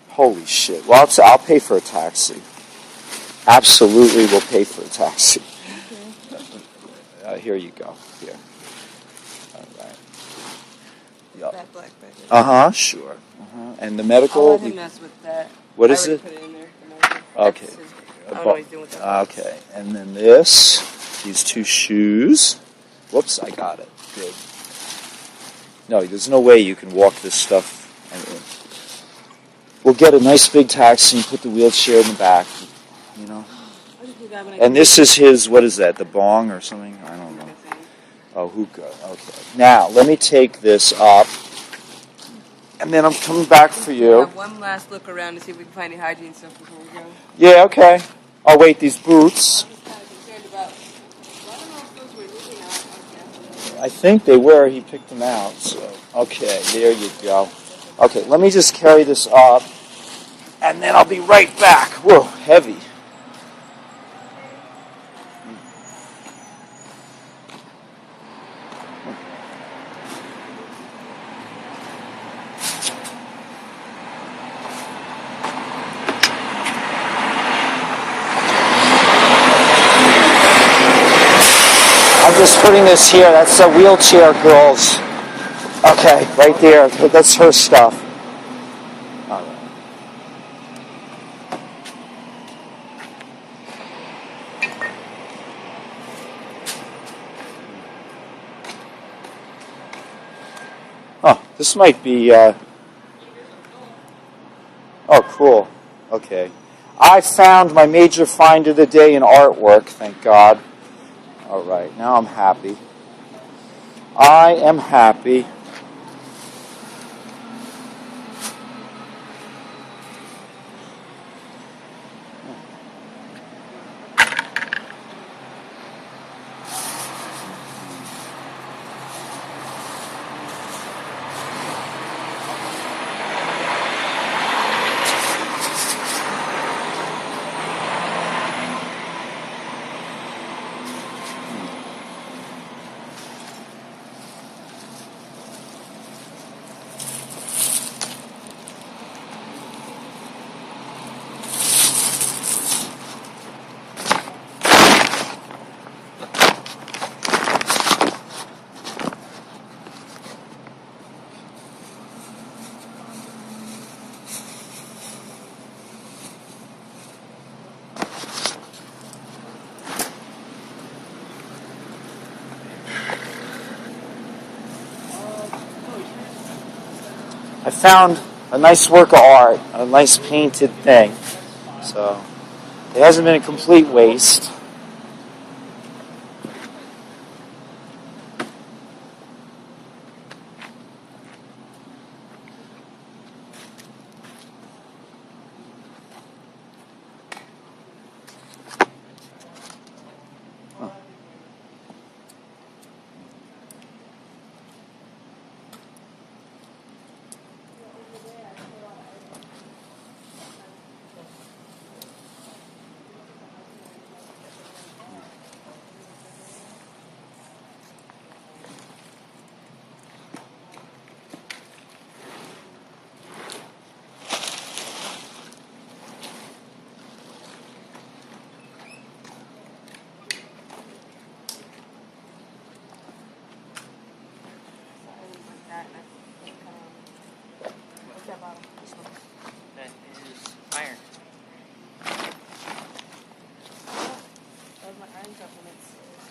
Holy shit. Well, I'll pay for a taxi. Absolutely will pay for a taxi. Okay. Here you go. Here. right. Yep. That black bag. Sure. And the I'll medical. let him mess with that. What I is already it? Put it in there. The medical. Okay. That's his, I don't know what he's doing with that. Okay, and then these 2 shoes. Whoops, I got it. Good. No, there's no way you can walk this stuff. We'll get a nice big taxi and put the wheelchair in the back, you know. And this is his, what is that, the bong or something? I don't know. Oh, hookah. Okay. Now, let me take this up, and then I'm coming back for you. We'll have one last look around to see if we can find any hygiene stuff before we go. Yeah, okay. Oh, wait, these boots. I'm just kind of concerned about, well, I don't know if those were leaking out. I think they were. He picked them out. So, okay, there you go. Okay, let me just carry this up, and then I'll be right back. Whoa, heavy. I'm just putting this here. That's the wheelchair girls. Okay, right there. That's her stuff. All right. Oh, this might be. Oh, cool. Okay. I found my major find of the day in artwork, thank God. All right, now I'm happy. I am happy. I found a nice work of art, a nice painted thing. So it hasn't been a complete waste. That is iron.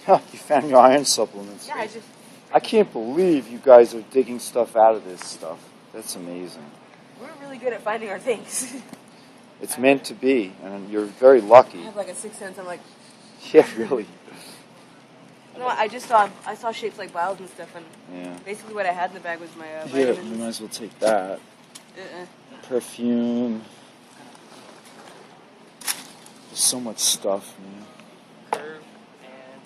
Huh, you found your iron supplements. Yeah, I can't believe you guys are digging stuff out of this stuff. That's amazing. we're really good at finding our things. It's meant to be, and you're very lucky. I have like a sixth sense. I'm like, Yeah, really. no, I saw shapes like vials and stuff, and Yeah. basically what I had in the bag was my Here, vitamins. you might as well take that. Perfume. There's so much stuff, man. Curve and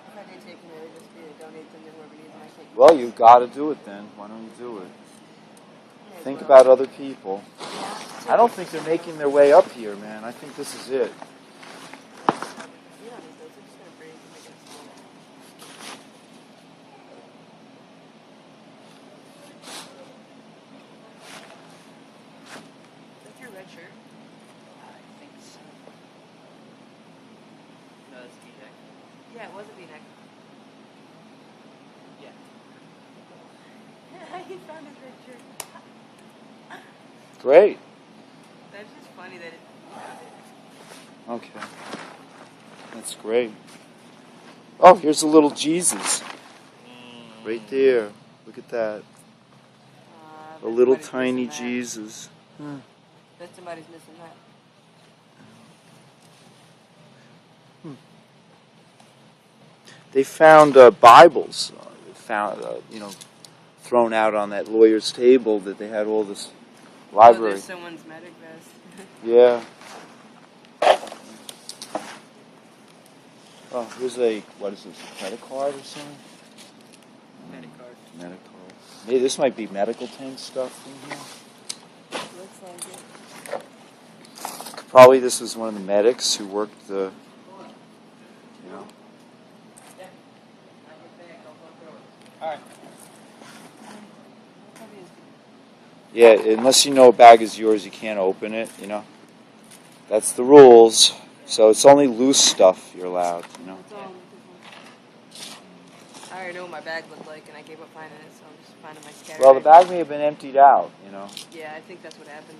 If I did take them, it would just be to donate them to whoever needs them. I can't. Well, you got to do it then. Why don't you do it? Think about other people. I don't think they're making their way up here, man. I think this is it. That's your red shirt. I think so. No, that's V-neck. Yeah, it was a V-neck. Yeah. he found his red shirt. Great. That's just funny that it. Okay. That's great. Oh, here's a little Jesus. Right there. Look at that. A little tiny Jesus. Huh. Bet somebody's missing that. They found Bibles. Found, thrown out on that lawyer's table that they had all this library. Oh, there's someone's medic vest. Yeah. Oh, here's what is this, a credit card or something? Medic card. Medic card. Maybe this might be medical tent stuff in here. Looks like it. Probably this was one of the medics who worked the, Alright. Yeah, unless you know a bag is yours, you can't open it, That's the rules. So it's only loose stuff you're allowed, That's all. I already know what my bag looked like, and I gave up finding it, so I'm just finding my scattered. Well, the bag may have been emptied out, Yeah, I think that's what happened.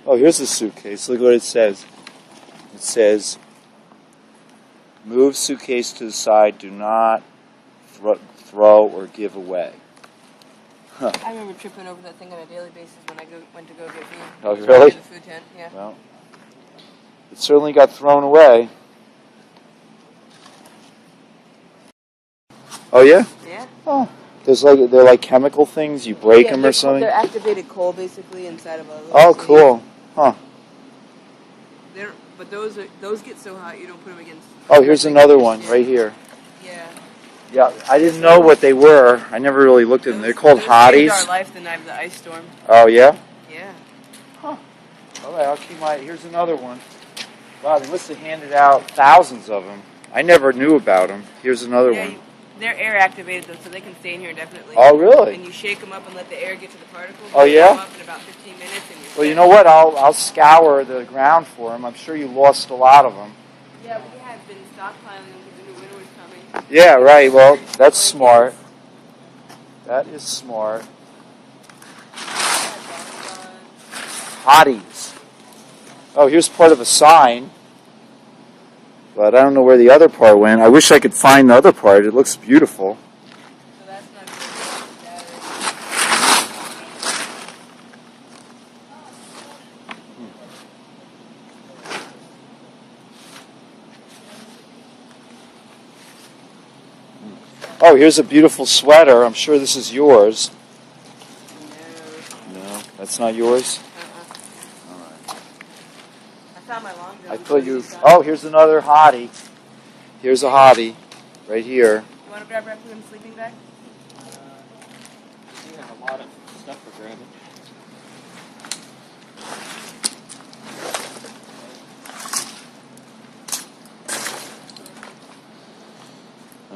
Oh, here's the suitcase. Look what it says. It says, move suitcase to the side. Do not throw or give away. Huh. I remember tripping over that thing on a daily basis when I went to go get food. Oh, really? The food tent, yeah. Well, it certainly got thrown away. Oh, yeah? Yeah. Oh. They're like chemical things. You break them or something? They're activated coal, basically, inside of a little Oh, sleeve. cool. Huh. But those get so hot you don't put them against. Oh, here's another one right here. Yeah. Yeah, I didn't know what they were. I never really looked at them. They're called those hotties. saved our life the night of the ice storm. Oh, yeah? Yeah. Huh. All right, I'll keep here's another one. Wow, they must have handed out thousands of them. I never knew about them. Here's another one. They're air activated though, so they can stay in here indefinitely. Oh, really? And you shake them up and let the air get to the particles. Oh, yeah? Them up in about 15 minutes. And Well, you know what? I'll scour the ground for them. I'm sure you lost a lot of them. Yeah, we have been stockpiling them because the new winter was coming. Yeah, right. Well, that's smart. That is smart. Hotties. Oh, here's part of a sign. But I don't know where the other part went. I wish I could find the other part. It looks beautiful. So that's not good. Oh, here's a beautiful sweater. I'm sure this is yours. No, that's not yours? All right. I found my long john. I thought you... Oh, here's another hottie. Here's a hottie right here. You want to grab Replicant's sleeping bag? You have a lot of stuff for grabbing.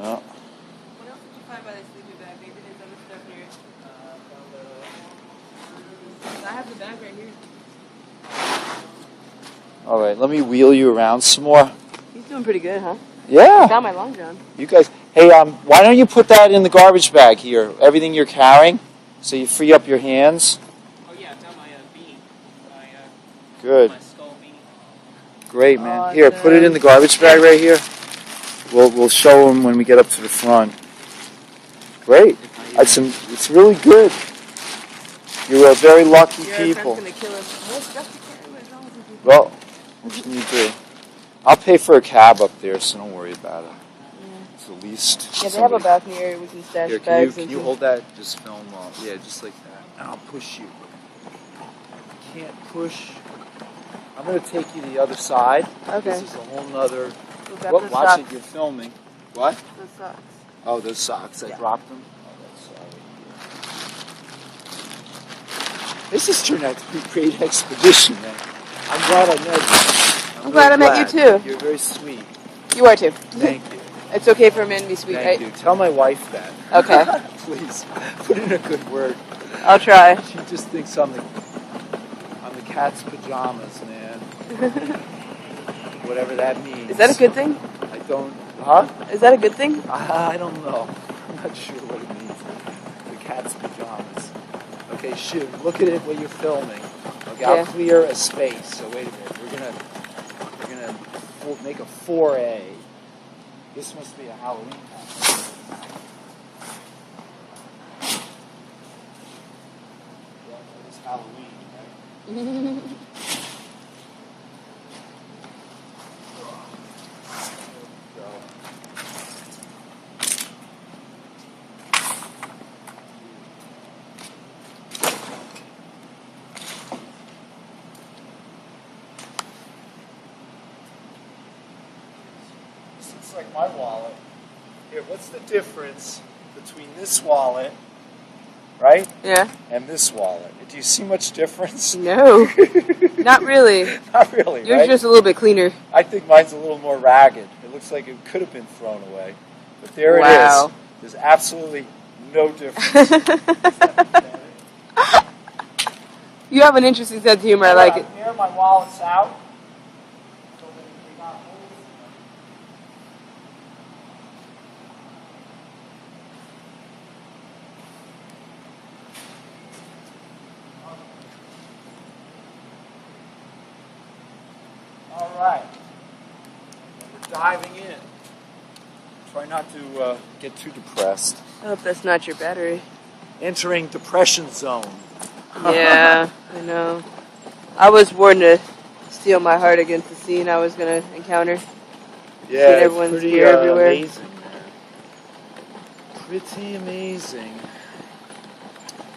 Oh. What else did you find by that sleeping bag? Maybe there's other stuff near it. I have the bag right here. All right, let me wheel you around some more. He's doing pretty good, huh? Yeah. I found my long john. You guys, hey, why don't you put that in the garbage bag here? Everything you're carrying, so you free up your hands. Oh yeah, it's on my beanie. Good. My skull beanie. Great, man. Here, put it in the garbage bag right here. We'll show them when we get up to the front. Great. It's really good. You are very lucky people. Gonna kill us. More stuff to carry. What's wrong with you people? Well, what can you do? I'll pay for a cab up there, so don't worry about it. Yeah. It's the least. Yeah, they have a balcony area we can stash Here, bags can you into. hold that? Just film off. Yeah, just like that. And I'll push you. Can't push. I'm going to take you to the other side. Okay. This is a whole nother. We've got What? the Watch socks. it. You're filming. What? The socks. Oh, those socks. I Yeah. dropped them. Oh, that's sorry. This has turned out to be a great expedition, man. I'm glad I met you. I'm glad I met you too. You're very sweet. You are too. Thank you. It's okay for a man to be sweet, Thank right? you. Tell my wife that. Okay. Please, put in a good word. I'll try. She just thinks I'm the cat's pajamas, man. Whatever that means. Is that a good thing? I don't... Huh? Is that a good thing? I don't know. I'm not sure what it means. The cat's pajamas. Okay, shoot. Look at it when you're filming. Okay, I'll clear a space. So wait a minute. We're gonna make a 4A. This must be a Halloween costume. Yeah, it's Halloween, right? It's like my wallet. Here, what's the difference between this wallet, right? Yeah. And this wallet? Do you see much difference? No. Not really. Not really, Yours right? is just a little bit cleaner. I think mine's a little more ragged. It looks like it could have been thrown away. But there it is. There's absolutely no difference. You have an interesting sense of humor. I like it. Here, my wallet's out. So they got holes in it. All right. We're diving in. Try not to get too depressed. I hope that's not your battery. Entering depression zone. Yeah, I know. I was warned to steel my heart against the scene I was going to encounter. Yeah, Seeing everyone's pretty gear everywhere. amazing, man. Pretty amazing.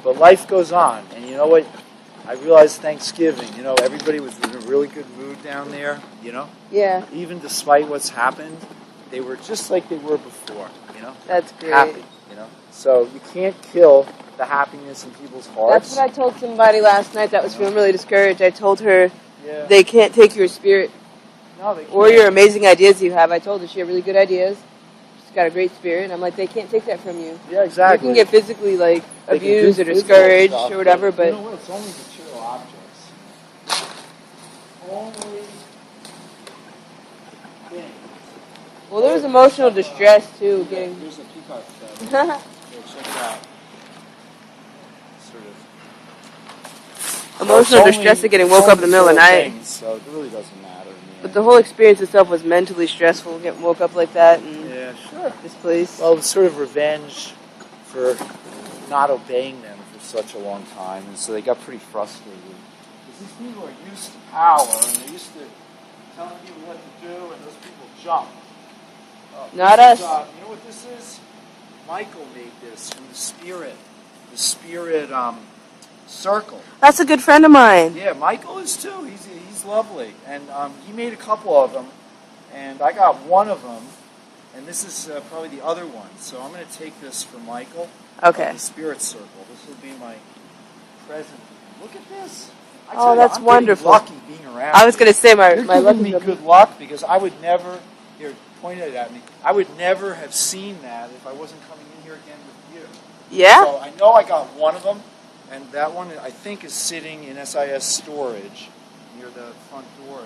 But life goes on, and you know what? I realized Thanksgiving, everybody was in a really good mood down there, Yeah. Even despite what's happened, they were just like they were before, That's great. happy, So you can't kill the happiness in people's hearts. That's what I told somebody last night that was feeling really discouraged. I told her Yeah. they can't take your spirit No, they can't. or your amazing ideas you have. I told her she had really good ideas. She's got a great spirit. And I'm like, they can't take that from you. Yeah, exactly. You can get physically, They can abused do or physical discouraged stuff, or whatever, but... You know what? It's only material objects. Only things. Well, there was emotional distress, too. Getting... Here's a peacock feather. Here, check it out. Sort of. Emotional distress of getting woke up in the middle of the night. Things, so it really doesn't matter. But the whole experience itself was mentally stressful, getting woke up like that and Yeah, sure. displaced. Well, it was sort of revenge for not obeying them for such a long time, and so they got pretty frustrated. Because these people are used to power, and they're used to telling people what to do, and those people jump. Not This us. is, you know what this is? Michael made this from the Spirit circle. That's a good friend of mine. Yeah, Michael is too. He's lovely, and he made a couple of them, and I got one of them, and this is probably the other one. So I'm going to take this for Michael. Okay. The Spirit Circle. This will be my present. Look at this. I Oh, tell you, that's I'm wonderful. Lucky being around. I was going to say my You're lucky giving me number. good luck because I would never. Here, point it at me. I would never have seen that if I wasn't coming in here again with you. Yeah? So I know I got one of them, and that one I think is sitting in SIS storage near the front door.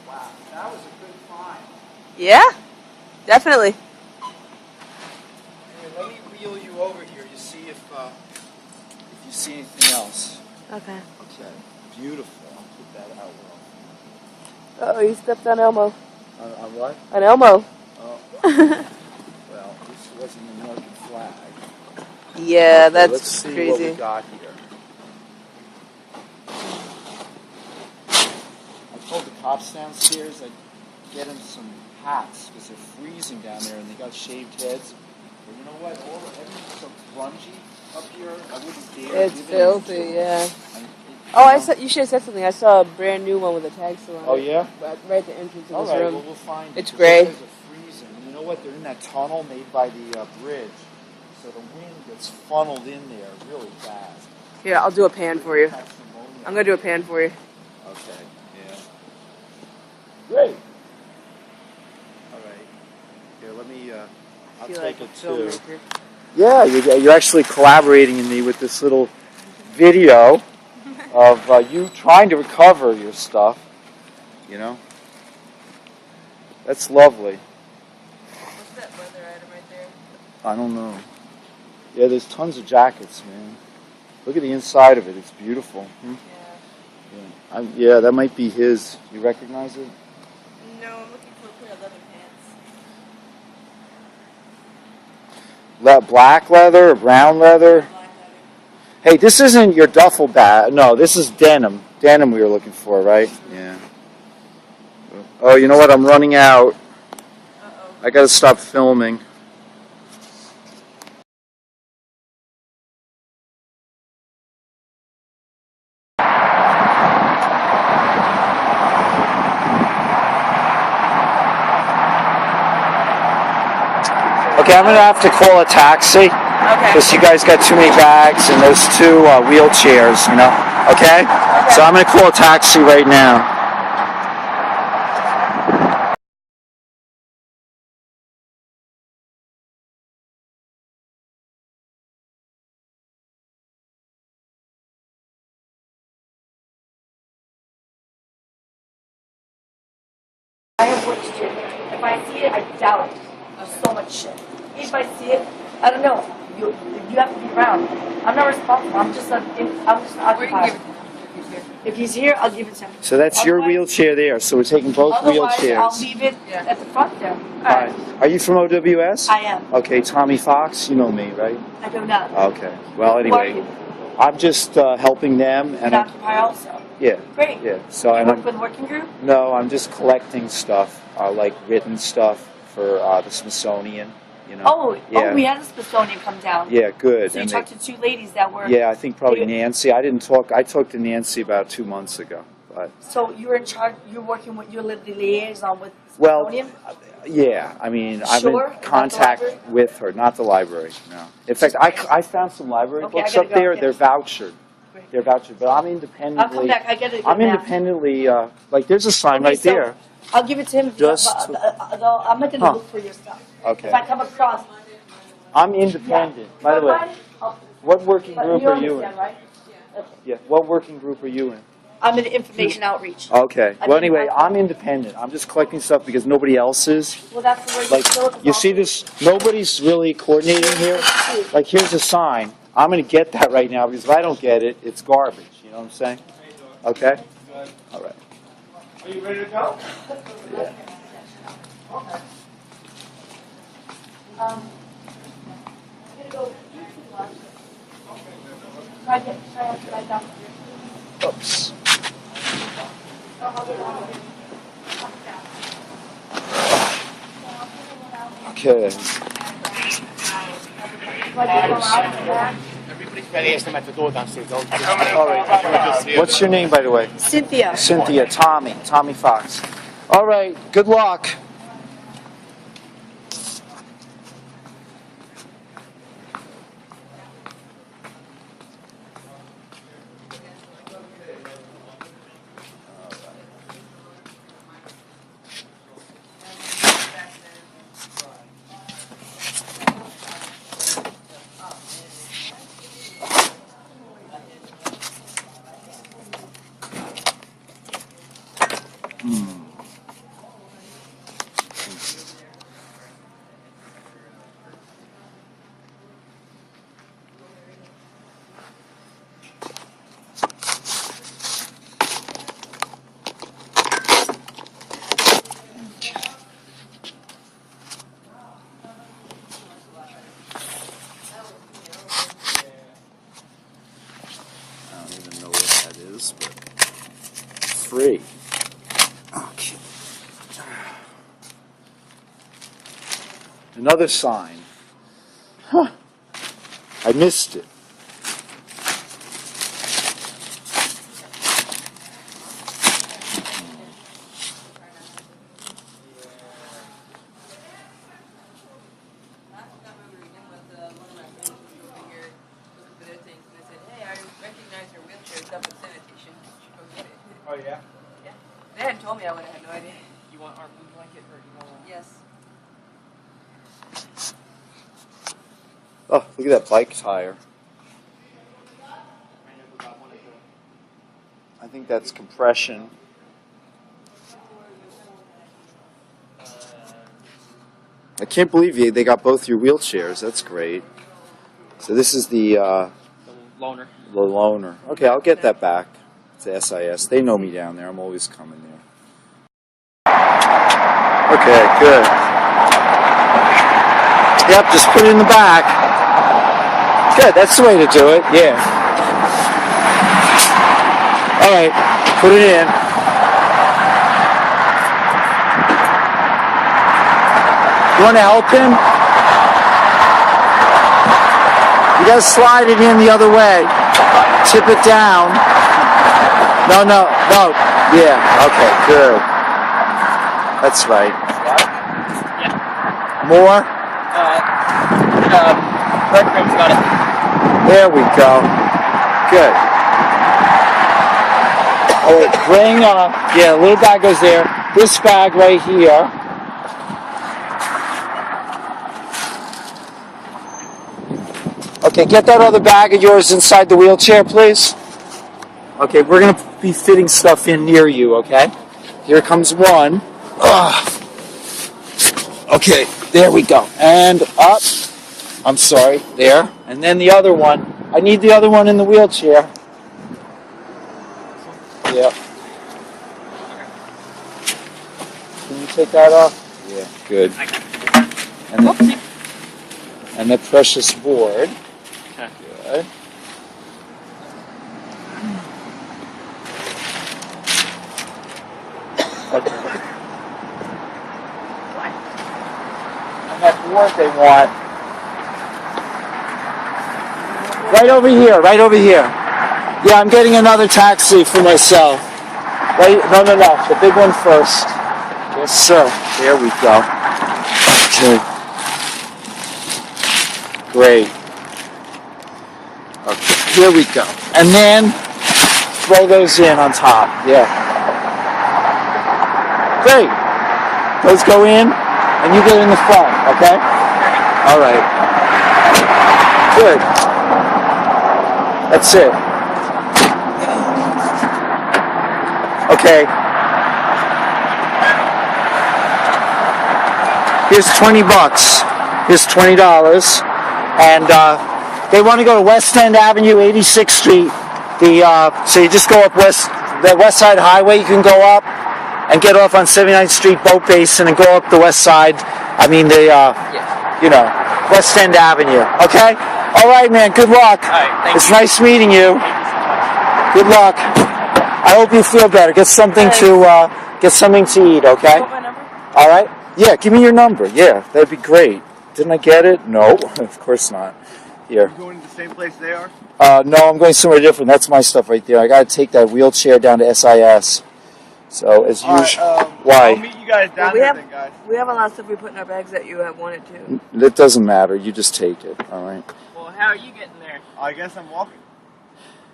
Wow, that was a good find. Yeah? Definitely. Anyway, let me wheel you over here. You see if you see anything else. Okay. Okay, beautiful. I'll put that out well. Oh, you stepped on Elmo. On what? On Elmo. Oh. Well, this wasn't an American flag. Yeah, Okay, that's let's see crazy. what we got here. I told the cops downstairs I'd get them some hats because they're freezing down there and they got shaved heads. But you know what? Everything's so grungy up here. I wouldn't dare. It's give filthy, it to yeah. them. You should have said something. I saw a brand new one with a tag still on it. Oh, yeah? Right at the entrance of All this right, room. well, we'll find it. It's 'cause gray. those guys are freezing. You know what? They're in that tunnel made by the bridge. So the wind gets funneled in there really fast. Here, I'll do a pan for you. Catch pneumonia. I'm going to do a pan for you. Okay, yeah. Great. All right. Here, let me. I'll Feel take like a it too. filmmaker. Yeah, you're actually collaborating with me with this little video of you trying to recover your stuff. You know, that's lovely. What's that leather item right there? I don't know. Yeah, there's tons of jackets, man. Look at the inside of it. It's beautiful. Hmm? Yeah, that might be his. You recognize it? No, I'm looking for a pair of leather pants. Black leather or brown leather? Black leather. Hey, this isn't your duffel bag. No, this is denim. Denim we were looking for, right? Yeah. Oh, you know what? I'm running out. Uh-oh. I gotta stop filming. Okay, I'm gonna have to call a taxi. Okay. Because you guys got too many bags and those two wheelchairs, you know? Okay? So I'm going to call a taxi right now. I have work to do. If I see it, I doubt it. There's so much shit. If I see it, I don't know. You have to be around. I'm not responsible. I'm just occupied. If he's here, I'll give it to him. So that's your wheelchair there. So we're taking both Otherwise, wheelchairs. I'll leave it at the front there. All right. Are you from OWS? I am. Okay, Tommy Fox, you know me, right? I do not. Okay. Well, Who are anyway, you? I'm just helping them, You and occupy also. yeah, Great. yeah. So You and work I'm, for the working group? no, I'm just collecting stuff, like written stuff for the Smithsonian. You know. Yeah. We had a Smithsonian come down. Yeah, good. So you And talked to two ladies that were. yeah, I think probably they- Nancy. I didn't talk. I talked to Nancy about 2 months ago. But So you're in charge. You're working with. You're the liaison with well, Smithsonian. yeah. I mean, I'm Sure? in Not the contact library? with her, not the library. No. In fact, I found some library Okay, I books gotta up go, there. yeah. They're vouchered. Great. They're vouchered, but I'm independently. I'll come back. I gotta get I'm back. independently. Like, there's a sign Okay, right so there. I'll give it to him. Just- I'm not gonna Huh. look for your stuff. Okay. If I come across. I'm independent. By the way, what working group are you in? understand, right? Yeah. What working group are you in? I'm in information outreach. Okay. I Well, mean, anyway, I'm independent. I'm just collecting stuff because nobody else is. Well, that's the way Like, you see this, nobody's really coordinating here. Like, here's a sign. I'm going to get that right now because if I don't get it, it's garbage. You know what I'm saying? Okay? All right. Are you ready to go? Yeah. I'm gonna go lunch. Try to write down. Oops. Okay. Everybody's ready. It's them at the door downstairs. All right. What's your name, by the way? Cynthia. Cynthia. Tommy Fox. All right. Good luck. I don't even know what that is, but free. Okay. Another sign. Huh. I missed it. Oh, yeah? They hadn't told me, I would have had no idea. you want our blue blanket or do you want? Yes. Oh, look at that bike tire. I think that's compression. I can't believe they got both your wheelchairs. That's great. So this is the Loaner. the loaner. Okay, I'll get that back to SIS. They know me down there. I'm always coming there. Okay, good. Yep, just put it in the back. Good, that's the way to do it. Yeah. All right, put it in. You want to help him? You got to slide it in the other way. Tip it down. No. Yeah, okay, good. That's right. Yeah. More? Breadcrumbs got it. There we go. Good. All right, bring yeah, a little bag goes there. This bag right here. Okay, get that other bag of yours inside the wheelchair, please. Okay, we're going to be fitting stuff in near you, okay? Here comes one. Ugh. Okay, there we go. And up. I'm sorry, there. And then the other one. I need the other one in the wheelchair. Yep. Can you take that off? Yeah, good. And the precious board. Okay. Good. And that board they want. Right over here, right over here. Yeah, I'm getting another taxi for myself. Right? No, the big one first. Yes, sir. There we go. Okay. Great. Okay, here we go. And then throw those in on top. Yeah. Great. Those go in, and you get in the front, okay? All right. Good. That's it. Okay. Here's $20. Here's $20. And they want to go to West End Avenue, 86th Street. So you just go up the West Side Highway. You can go up and get off on 79th Street Boat Basin and go up the West Side. I mean West End Avenue. Okay. All right, man. Good luck. All right, thank it's you. nice meeting you. Good luck. I hope you feel better. Get something to eat. Okay. All right. Yeah. Give me your number. Yeah, that'd be great. Didn't I get it? No, of course not. Here. You going to the same place they are? No, I'm going somewhere different. That's my stuff right there. I got to take that wheelchair down to SIS. So, as usual. Why? I'll meet you guys down there then, guys. We have a lot of stuff we put in our bags that you have wanted to. It doesn't matter. You just take it. All right. Well, how are you getting there? I guess I'm walking.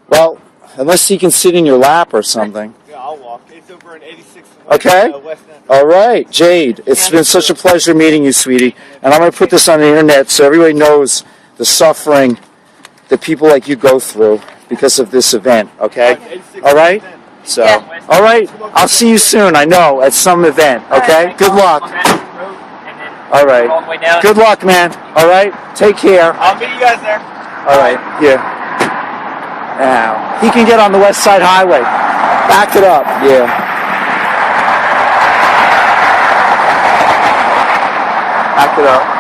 Well, unless he can sit in your lap or something. Yeah, I'll walk. It's over in 86th Okay. West End. All right, Jade. It's been such a pleasure meeting you, sweetie. And I'm going to put this on the internet so everybody knows the suffering that people like you go through because of this event. Okay. All right. So, Yeah. all right. I'll see you soon. I know at some event. Okay. Good luck. All right. All the way down. Good luck, man. All right. Take care. I'll meet you guys there. All right. Yeah. Now he can get on the West Side Highway. Back it up. Yeah. Back it up.